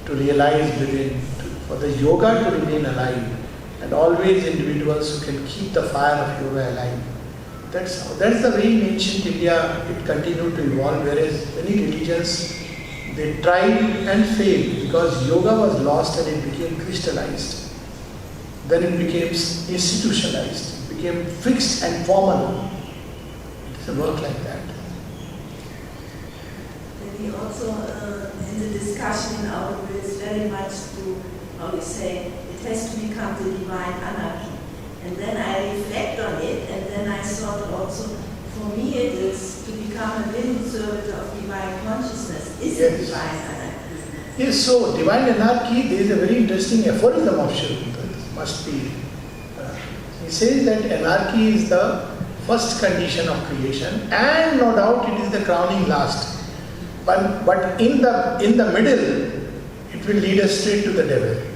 to realize within, for the yoga to remain alive, and always individuals who can keep the fire of yoga alive. That's the way in ancient India it continued to evolve, whereas many religions, they tried and failed because yoga was lost and it became crystallized. Then it became institutionalized, it became fixed and formal. It doesn't work like that. Maybe also in the discussion in Auroville is very much to, how we say, it has to become the divine anarchy. And then I reflect on it, and then I thought also, for me it is to become a living servant of divine consciousness. Is it divine anarchy? Yes, so divine anarchy, there is a very interesting aphorism of Sri Aurobindo. This must be. He says that anarchy is the first condition of creation, and no doubt it is the crowning last. But in the middle, it will lead us straight to the devil.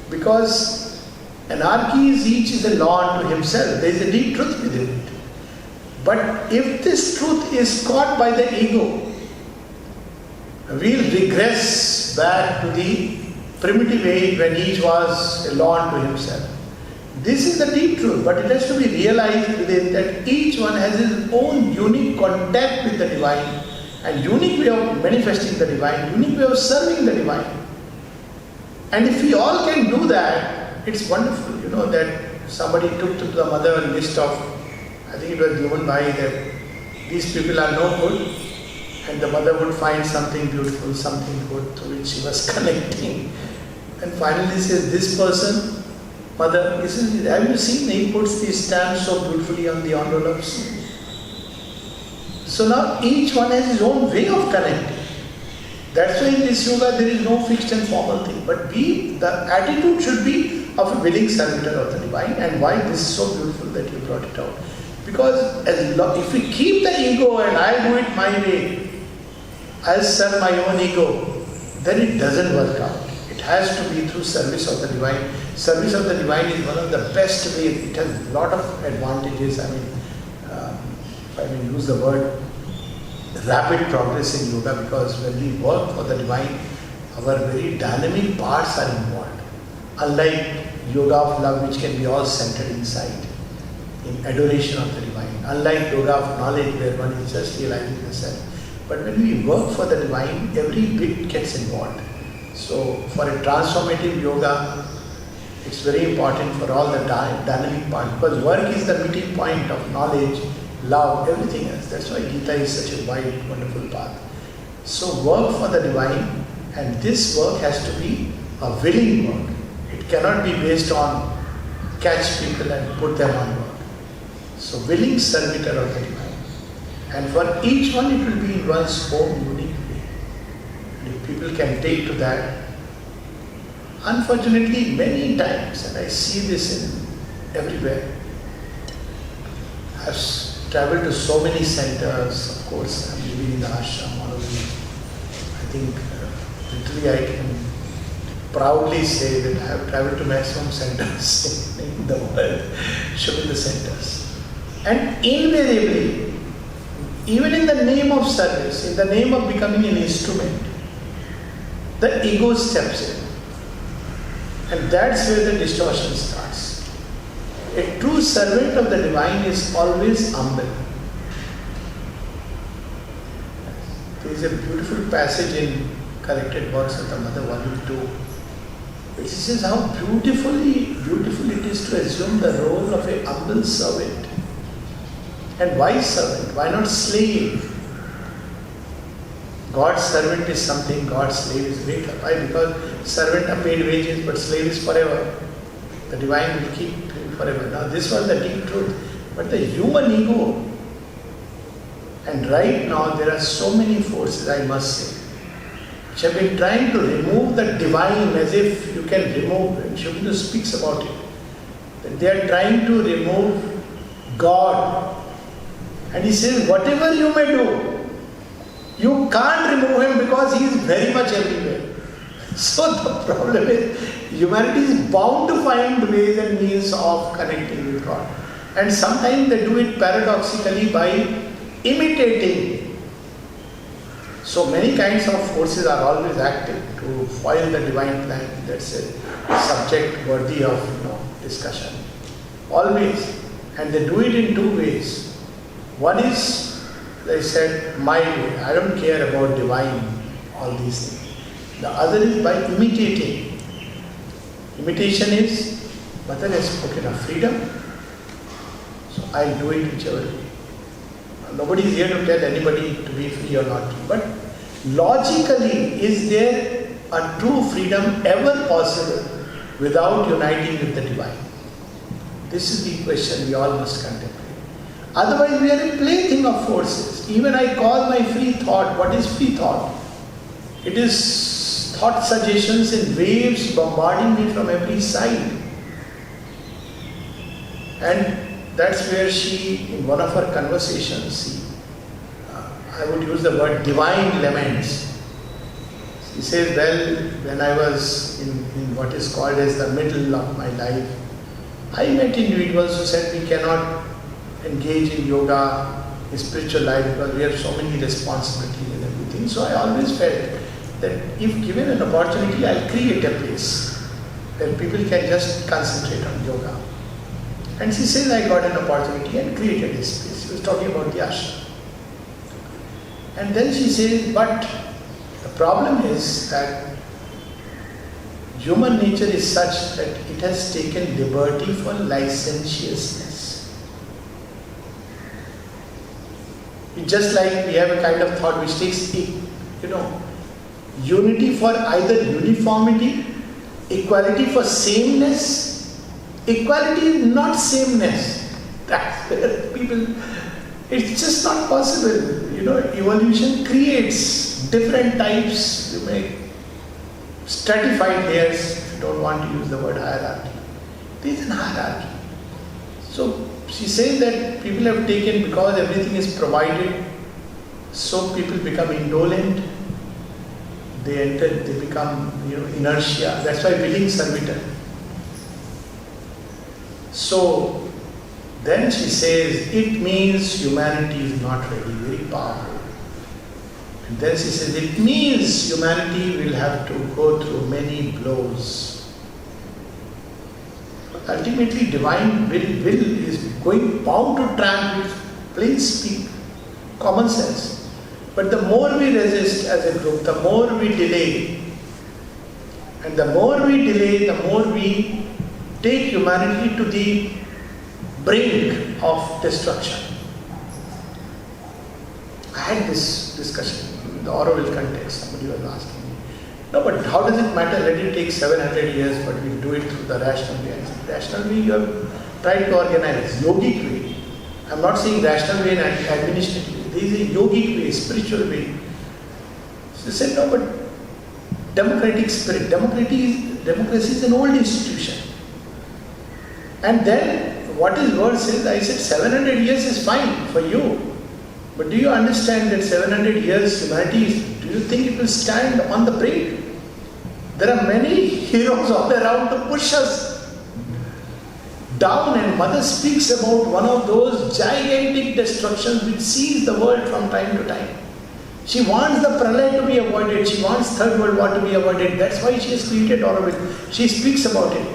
Because anarchy is each is a law unto himself. There is a deep truth within it. But if this truth is caught by the ego, we'll regress back to the primitive age when each was a law unto himself. This is the deep truth, but it has to be realized within that each one has his own unique contact with the divine, and unique way of manifesting the divine, unique way of serving the divine. And if we all can do that, it's wonderful, that somebody took to the mother a list of, I think it was given by that these people are no good, and the mother would find something beautiful, something good to which she was connecting. And finally says, this person, mother, have you seen, he puts these stamps so beautifully on the envelopes. So now each one has his own way of connecting. That's why in this yoga there is no fixed and formal thing. But the attitude should be of a willing servitor of the divine. And why this is so beautiful that you brought it out. Because if we keep the ego and I'll do it my way, I'll serve my own ego, then it doesn't work out. It has to be through service of the divine. Service of the divine is one of the best ways. It has a lot of advantages. If I may use the word, rapid progress in yoga, because when we work for the divine, our very dynamic parts are involved. Unlike yoga of love, which can be all centered inside, in adoration of the divine. Unlike yoga of knowledge, where one is just realizing the self. But when we work for the divine, every bit gets involved. So for a transformative yoga, it's very important for all the dynamic part, because work is the meeting point of knowledge, love, everything else. That's why Gita is such a wide, wonderful path. So work for the divine, and this work has to be a willing work. It cannot be based on catch people and put them on work. So willing servitor of the divine. And for each one it will be in one's own unique way. And if people can take to that, unfortunately many times, and I see this in everywhere, I've traveled to so many centers. Of course, I'm living in the ashram, Auroville. I think the literally I can proudly say that I have traveled to maximum centers in the world, Shabda centers. And invariably, even in the name of service, in the name of becoming an instrument, the ego steps in. And that's where the distortion starts. A true servant of the divine is always humble. There is a beautiful passage in Collected Works of the Mother, Volume 2, which says how beautiful it is to assume the role of a humble servant. And why servant? Why not slave? God's servant is something, God's slave is greater. Why? Because servant are paid wages, but slave is forever. The divine will keep forever. Now this was the deep truth. But the human ego, and right now there are so many forces, I must say, which have been trying to remove the divine as if you can remove, and Shabda speaks about it, that they are trying to remove God. And he says, whatever you may do, you can't remove him because he is very much everywhere. So the problem is, humanity is bound to find ways and means of connecting with God. And sometimes they do it paradoxically by imitating. So many kinds of forces are always active to foil the divine plan. That's a subject worthy of discussion. Always. And they do it in two ways. One is, they said, my way. I don't care about divine, all these things. The other is by imitating. Imitation is, Mother has spoken of freedom, so I'll do it whichever way. Nobody is here to tell anybody to be free or not free. But logically, is there a true freedom ever possible without uniting with the divine? This is the question we all must contemplate. Otherwise, we are a plaything of forces. Even I call my free thought. What is free thought? It is thought suggestions in waves bombarding me from every side. And that's where she, in one of her conversations, I would use the word divine laments. She says, well, when I was in what is called as the middle of my life, I met individuals who said we cannot engage in yoga, in spiritual life, because we have so many responsibilities and everything. So I always felt that if given an opportunity, I'll create a place where people can just concentrate on yoga. And she says, I got an opportunity and created this place. She was talking about the ashram. And then she says, but the problem is that human nature is such that it has taken liberty for licentiousness. It's just like we have a kind of thought which takes, unity for either uniformity, equality for sameness. Equality is not sameness. That's where people, it's just not possible. Evolution creates different types. You make stratified layers, if you don't want to use the word hierarchy. There is a hierarchy. So she says that people have taken, because everything is provided, so people become indolent. They become, inertia. That's why willing servitor. So then she says, it means humanity is not ready, very powerful. And then she says, it means humanity will have to go through many blows. Ultimately, divine will is going bound to triumph, plain speak, common sense. But the more we resist as a group, the more we delay. And the more we delay, the more we take humanity to the brink of destruction. I had this discussion in the Auroville context. Somebody was asking me, no, but how does it matter? Let it take 700 years, but we'll do it through the rational way. I said, rational way you have tried to organize, yogic way. I'm not saying rational way and administrative way. There is a yogic way, spiritual way. So they said, no, but democratic spirit. Democracy is an old institution. And then, what is worse is, I said 700 years is fine for you. But do you understand that 700 years humanity, do you think it will stand on the brink? There are many heroes all around to push us down, and Mother speaks about one of those gigantic destructions which sees the world from time to time. She wants the pralaya to be avoided. She wants Third World War to be avoided. That's why she has created Auroville. She speaks about it.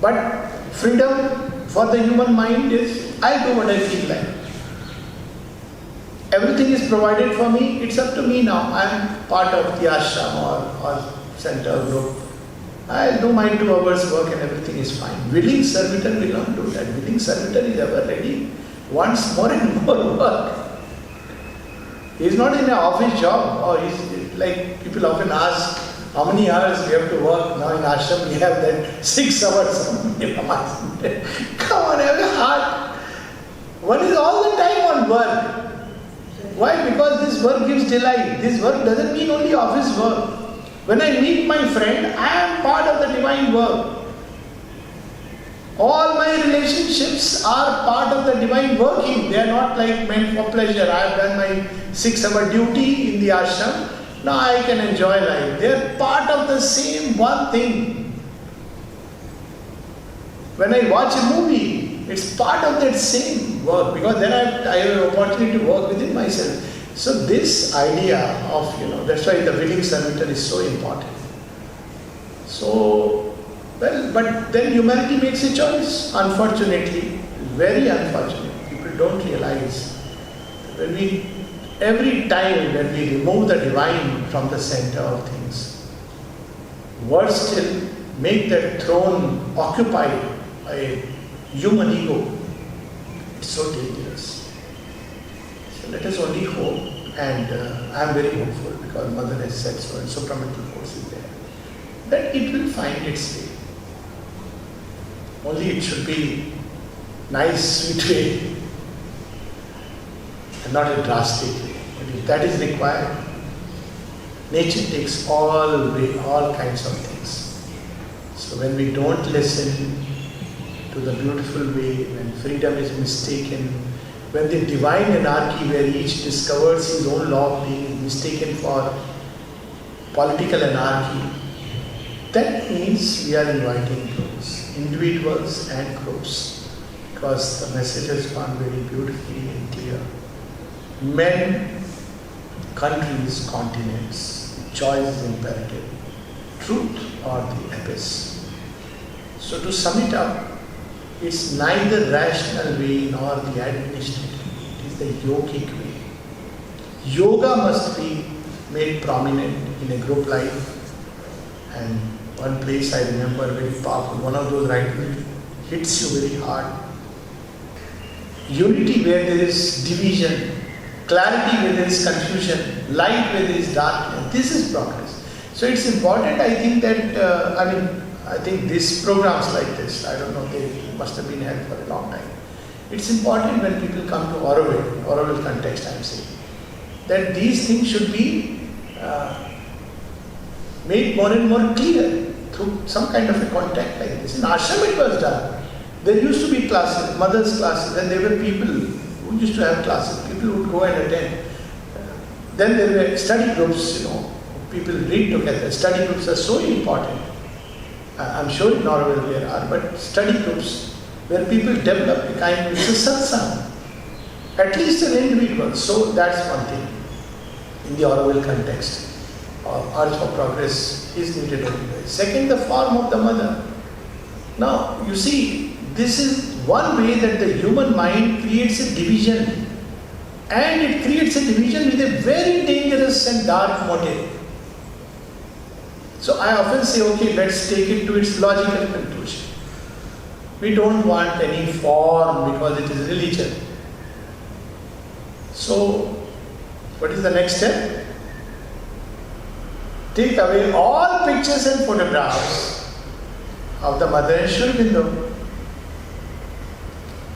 But freedom for the human mind is, I'll do what I feel like. Everything is provided for me. It's up to me now. I'm part of the ashram or center group. I'll do my 2 hours work and everything is fine. Willing servitor will not do that. Willing servitor is ever ready, wants more and more work. He's not in an office job, or he's like people often ask, how many hours we have to work? Now in ashram we have that 6 hours. Come on, have a heart. One is all the time on work. Why? Because this work gives delight. This work doesn't mean only office work. When I meet my friend, I am part of the divine work. All my relationships are part of the divine working. They are not like meant for pleasure. I have done my 6-hour duty in the ashram. Now I can enjoy life. They are part of the same one thing. When I watch a movie, it's part of that same work, because then I have an opportunity to work within myself. So this idea of, that's why the willing servitor is so important. So, well, but then humanity makes a choice, unfortunately, very unfortunate. People don't realize when every time when we remove the divine from the center of things, worse still, make that throne occupied by human ego. It's so dangerous. So let us only hope, and I am very hopeful because Mother has said so, and supramental force is there, that it will find its way. Only it should be nice, sweet way, and not a drastic way. But if that is required, nature takes all kinds of things. So when we don't listen to the beautiful way, when freedom is mistaken, when the divine anarchy where each discovers his own law of being is mistaken for political anarchy, that means we are inviting groups, individuals and groups, because the message has gone very beautifully and clear. Men, countries, continents, choice is imperative, truth or the abyss. So to sum it up, it's neither rational way nor the administrative way. It is the yogic way. Yoga must be made prominent in a group life. And one place I remember very powerful, one of those writings hits you very hard. Unity where there is division, clarity where there is confusion, light where there is darkness. This is progress. So it's important, I think, that, I think these programs like this, I don't know, they must have been held for a long time. It's important when people come to Auroville context, I'm saying, that these things should be made more and more clear through some kind of a contact like this. In ashram it was done. There used to be classes, mothers' classes, and there were people who used to have classes. People would go and attend. Then there were study groups, people read together. Study groups are so important. I'm sure in Auroville there are, but study groups where people develop a kind of satsang, at least an individual. So that's one thing in the Auroville context. Urge for progress is needed everywhere. Second, the form of the mother. Now, you see, this is one way that the human mind creates a division, and it creates a division with a very dangerous and dark motive. So I often say, okay, let's take it to its logical conclusion. We don't want any form because it is religion. So, what is the next step? Take away all pictures and photographs of the mother and Shri Bindu.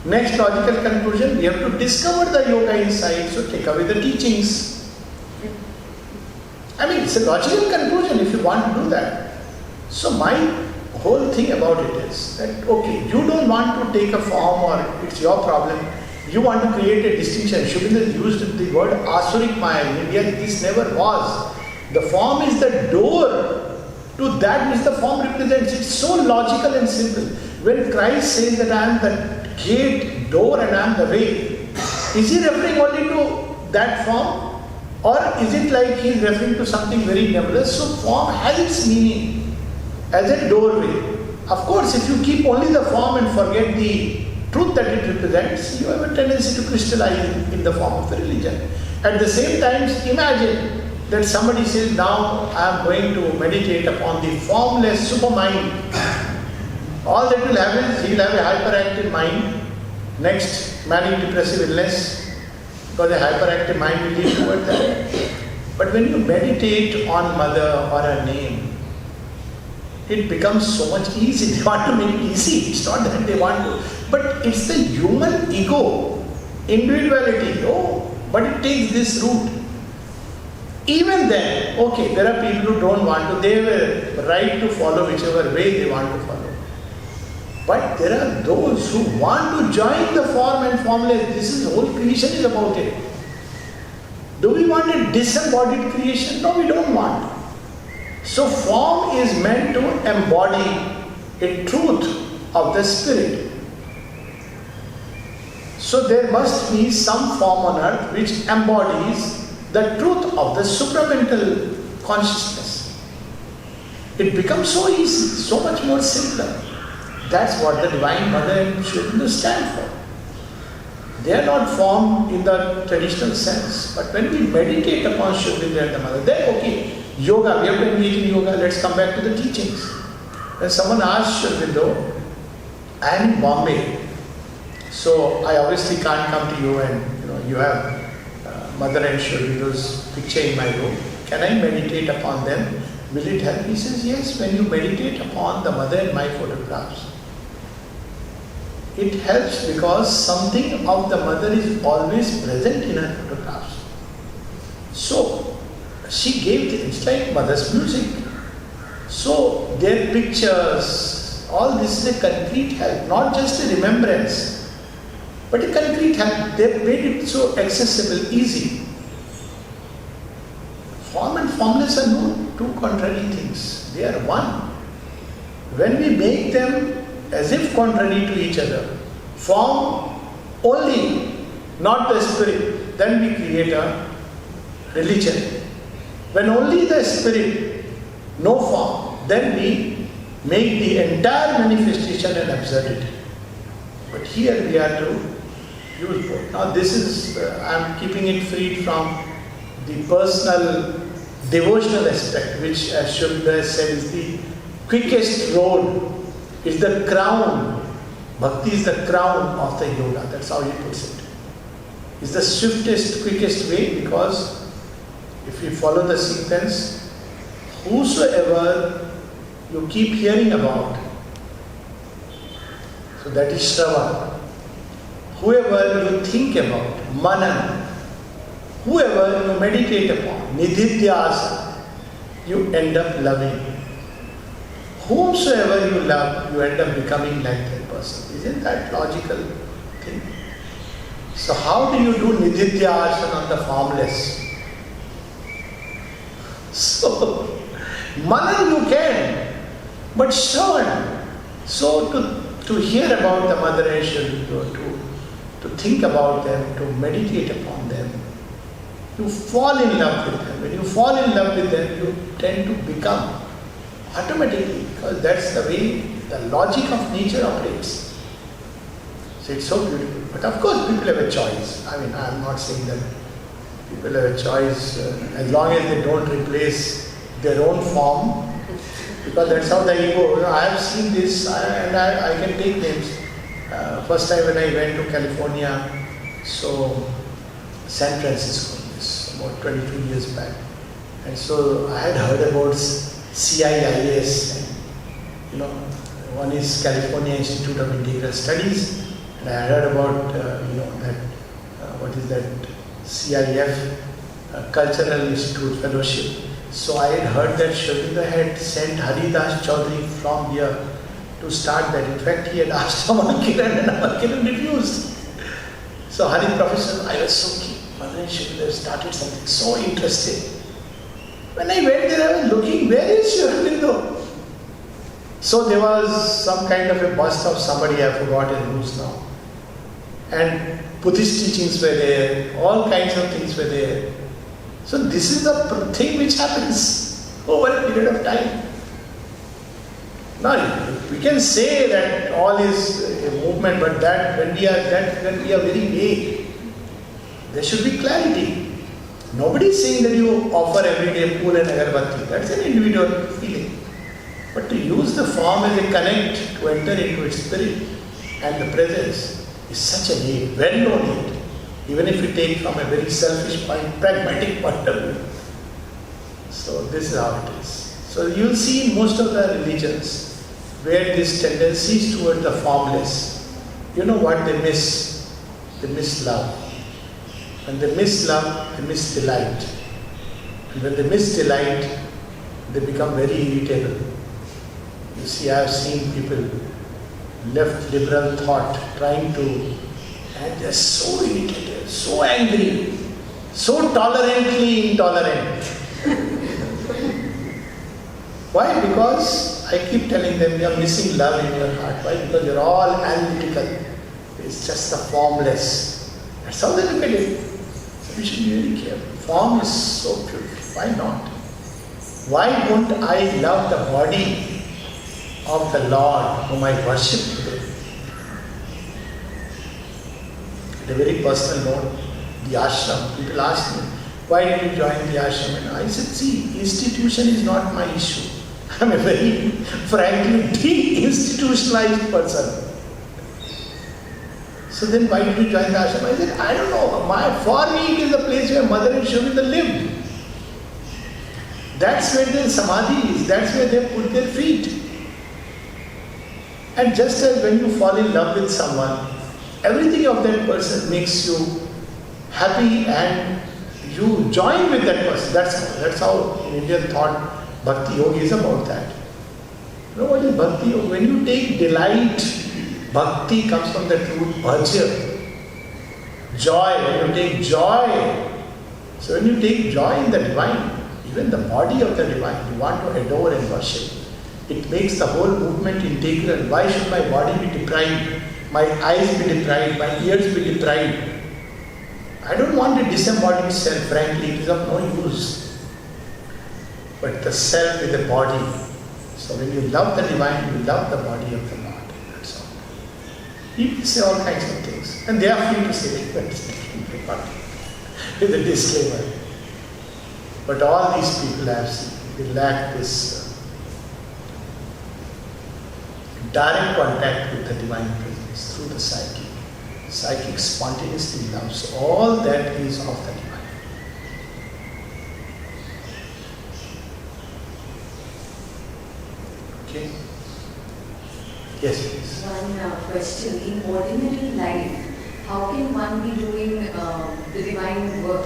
Next logical conclusion, we have to discover the yoga inside, so take away the teachings. It's a logical conclusion if you want to do that. So my whole thing about it is that, okay, you don't want to take a form, or it's your problem. You want to create a distinction. Shubindra used the word Asuric Maya. In India, this never was. The form is the door to that which the form represents. It's so logical and simple. When Christ says that I am the gate, door and I am the way, is he referring only to that form? Or is it like he is referring to something very nebulous? So form has its meaning as a doorway. Of course, if you keep only the form and forget the truth that it represents, you have a tendency to crystallize in the form of a religion. At the same time, imagine that somebody says, now I am going to meditate upon the formless supermind. All that will happen is he will have a hyperactive mind. Next, manic depressive illness, because a hyperactive mind will lead toward that. But when you meditate on mother or a name, it becomes so much easy. They want to make it easy. It's not that they want to. But it's the human ego, individuality. Oh, but it takes this route. Even then, okay, there are people who don't want to. They have a right to follow whichever way they want to follow. But there are those who want to join the form and formless. This is whole creation is about it. Do we want a disembodied creation? No, we don't want. So form is meant to embody a truth of the spirit. So there must be some form on earth which embodies the truth of the supramental consciousness. It becomes so easy, so much more simpler. That's what the Divine Mother and Shri stand for. They are not formed in the traditional sense, but when we meditate upon Shri and the Mother, then okay, yoga, we have to engage in yoga, let's come back to the teachings. When someone asks Shri, I am in Bombay, so I obviously can't come to you and you have Mother and Shri Auroville's picture in my room. Can I meditate upon them? Will it help? He says, yes, when you meditate upon the Mother and my photographs, it helps because something of the Mother is always present in her photographs. So, she gave it's like Mother's music. So, their pictures, all this is a concrete help, not just a remembrance, but a concrete help. They made it so accessible, easy. Form and formless are no two contrary things. They are one. When we make them as if contrary to each other, form only, not the spirit, then we create a religion. When only the spirit, no form, then we make the entire manifestation an absurdity. But here we are to use both. Now this is, I am keeping it free from the personal devotional aspect, which as Shubha said is the quickest road, is the crown. Bhakti is the crown of the yoga. That's how he puts it. It's the swiftest, quickest way, because if you follow the sequence, whosoever you keep hearing about, so that is Shravan. Whoever you think about, Manan, whoever you meditate upon, Nididhyasa, you end up loving. Whomsoever you love, you end up becoming like that person. Isn't that logical thing? So how do you do Nididhyasa on the formless? So, Manan you can, but Shravan. So to hear about the Mother and Shri, to think about them, to meditate upon them, you fall in love with them. When you fall in love with them, you tend to become automatically, because that's the way the logic of nature operates. So it's so beautiful. But of course people have a choice. I mean, I'm not saying that people have a choice as long as they don't replace their own form, because that's how the ego, I have seen this and I can take names. First time when I went to California, so San Francisco, this about 22 years back. And so I had heard about CIIS, and one is California Institute of Integral Studies, and I heard about that what is that CIF Cultural Institute Fellowship. So I had heard that Shobita had sent Haridas Chaudhary from here to start that. In fact, he had asked Amal Kiran and Amal Kiran refused. So Hari Professor, I was so keen. Mother and Shobita started something so interesting. When I went there, I was looking, where is Sri Aurobindo? So there was some kind of a bust of somebody, I forgotten who's now. And Buddhist teachings were there, all kinds of things were there. So this is the thing which happens over a period of time. Now we can say that all is a movement, but that when we are very vague, there should be clarity. Nobody is saying that you offer every day pool and agarbatti. That's an individual feeling. But to use the form as a connect to enter into its spirit and the presence is such a need, well-known need. Even if you take from a very selfish point, pragmatic point of view. So this is how it is. So you will see in most of the religions where this tendency is toward the formless. You know what they miss? They miss love. When they miss love, they miss delight. And when they miss delight, they become very irritable. You see, I have seen people left liberal thought trying to, and they're so irritated, so angry, so tolerantly intolerant. Why? Because I keep telling them you are missing love in your heart. Why? Because you're all analytical. It's just the formless. That's how they look at it. So we should be very careful. Form is so beautiful. Why not? Why don't I love the body of the Lord whom I worship today? At a very personal note, the ashram. People ask me, why did you join the ashram? And I said, see, institution is not my issue. I'm a very, frankly, de-institutionalized person. So then why did you join the ashram? I said, I don't know. For me, it is the place where Mother and Sri Aurobindo lived. That's where their samadhi is. That's where they put their feet. And just as when you fall in love with someone, everything of that person makes you happy and you join with that person. That's how in Indian thought Bhakti Yoga is about that. You know what is Bhakti Yoga? When you take delight, Bhakti comes from the root bhajya. Joy, when you take joy. So when you take joy in the divine, even the body of the divine, you want to adore and worship. It makes the whole movement integral. Why should my body be deprived? My eyes be deprived? My ears be deprived? I don't want a disembodied self, frankly, it is of no use. But the self is the body. So when you love the divine, you love the body of the Lord. That's all. People say all kinds of things. And they are free to say it with a disclaimer. But all these people I have seen, they lack this direct contact with the divine presence through the psychic. Psychic spontaneously loves all that is of the divine. Okay? Yes, please. One question. In ordinary life, how can one be doing the divine work?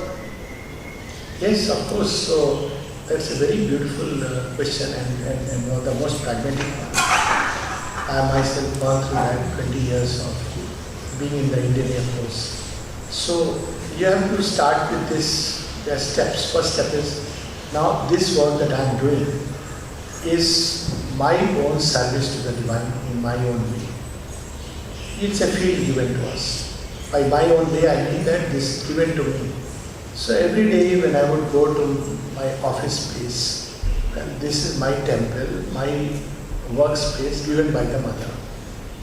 Yes, of course. So that's a very beautiful question and the most pragmatic one. I myself gone through that 20 years of being in the Indian Air Force. So you have to start with this. There are steps. First step is, now this work that I am doing is my own service to the divine in my own way. It's a field given to us. By my own way, I mean that this is given to me. So every day when I would go to my office space, and this is my temple, my workspace given by the mother.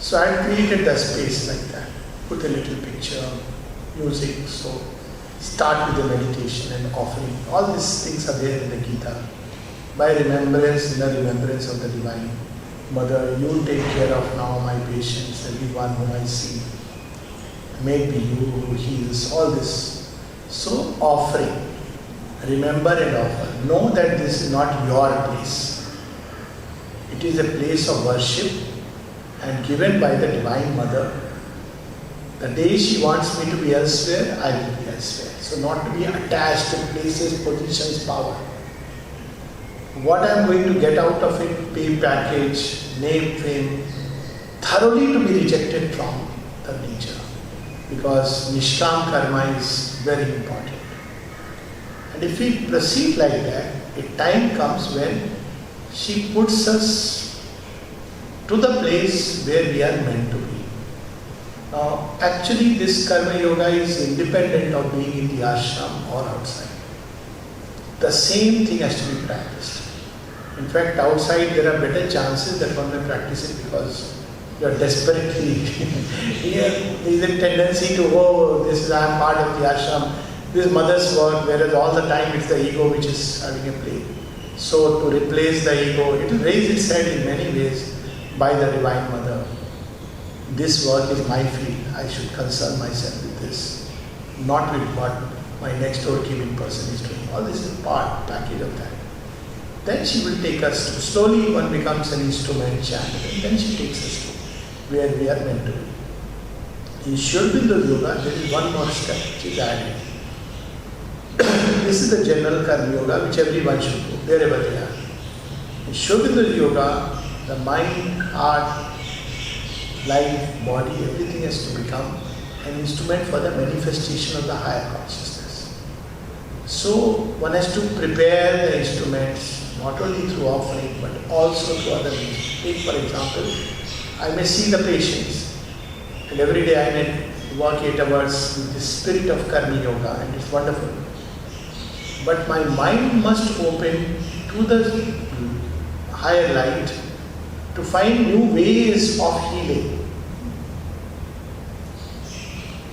So I created the space like that. Put a little picture, music, so start with the meditation and offering. All these things are there in the Gita. By remembrance, inner remembrance of the Divine Mother, you take care of now my patients, everyone whom I see. May it be you who heals, all this. So offering, remember and offer. Know that this is not your place. It is a place of worship and given by the Divine Mother. The day she wants me to be elsewhere, I will be elsewhere. So not to be attached to places, positions, power. What I am going to get out of it, pay package, name, fame, thoroughly to be rejected from the nature. Because Nishkam Karma is very important. And if we proceed like that, a time comes when she puts us to the place where we are meant to be. Now, actually this karma yoga is independent of being in the ashram or outside. The same thing has to be practiced. In fact, outside there are better chances that one may practice it because you are desperately here. There is a tendency to, oh, I am part of the ashram, this mother's work, whereas all the time it's the ego which is having a play. So to replace the ego, it will raise its head in many ways by the Divine Mother. This work is my field, I should concern myself with this, not with what my next door giving person is doing. All this is package of that. Then she will take us to, slowly one becomes an instrument channel, and then she takes us to where we are meant to be. In Shurvindu Yoga, there is one more step which is added. This is the general karma yoga which everyone should do, wherever they are. In Shurvindu Yoga, the mind, heart, life, body, everything has to become an instrument for the manifestation of the higher consciousness. So one has to prepare the instruments not only through offering but also through other means. Take for example, I may see the patients and every day I may work 8 hours with the spirit of karma yoga and it's wonderful. But my mind must open to the higher light to find new ways of healing.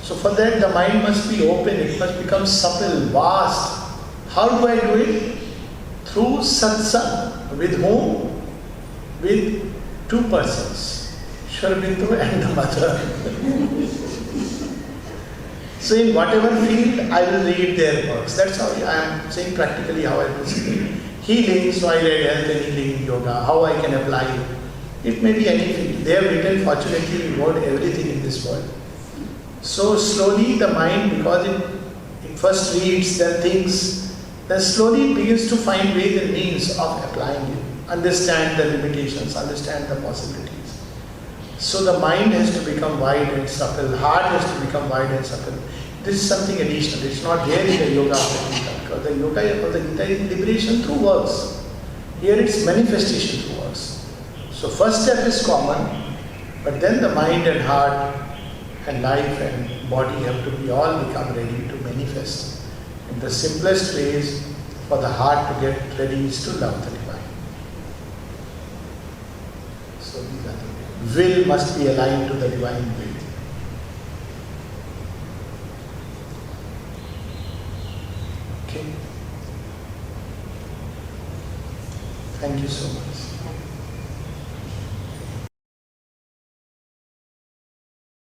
So for that the mind must be open, it must become supple, vast. How do I do it? Through satsang. With whom? With 2 persons, Shurvindu and the mother. So in whatever field I will read their works. That's how I am saying practically how I will see healing. So I read health and healing yoga, how I can apply it. It may be any field. They have written, fortunately, about everything in this world. So slowly the mind, because it first reads, then thinks, then slowly it begins to find ways and means of applying it, understand the limitations, understand the possibilities. So the mind has to become wide and supple, heart has to become wide and supple. This is something additional. It's not there in the yoga of the Gita, because the yoga of the Gita is liberation through works. Here it's manifestation through works. So first step is common, but then the mind and heart and life and body have to be all become ready to manifest. And the simplest way is for the heart to get ready is to love the divine. So these are the will must be aligned to the divine will. Okay. Thank you so much.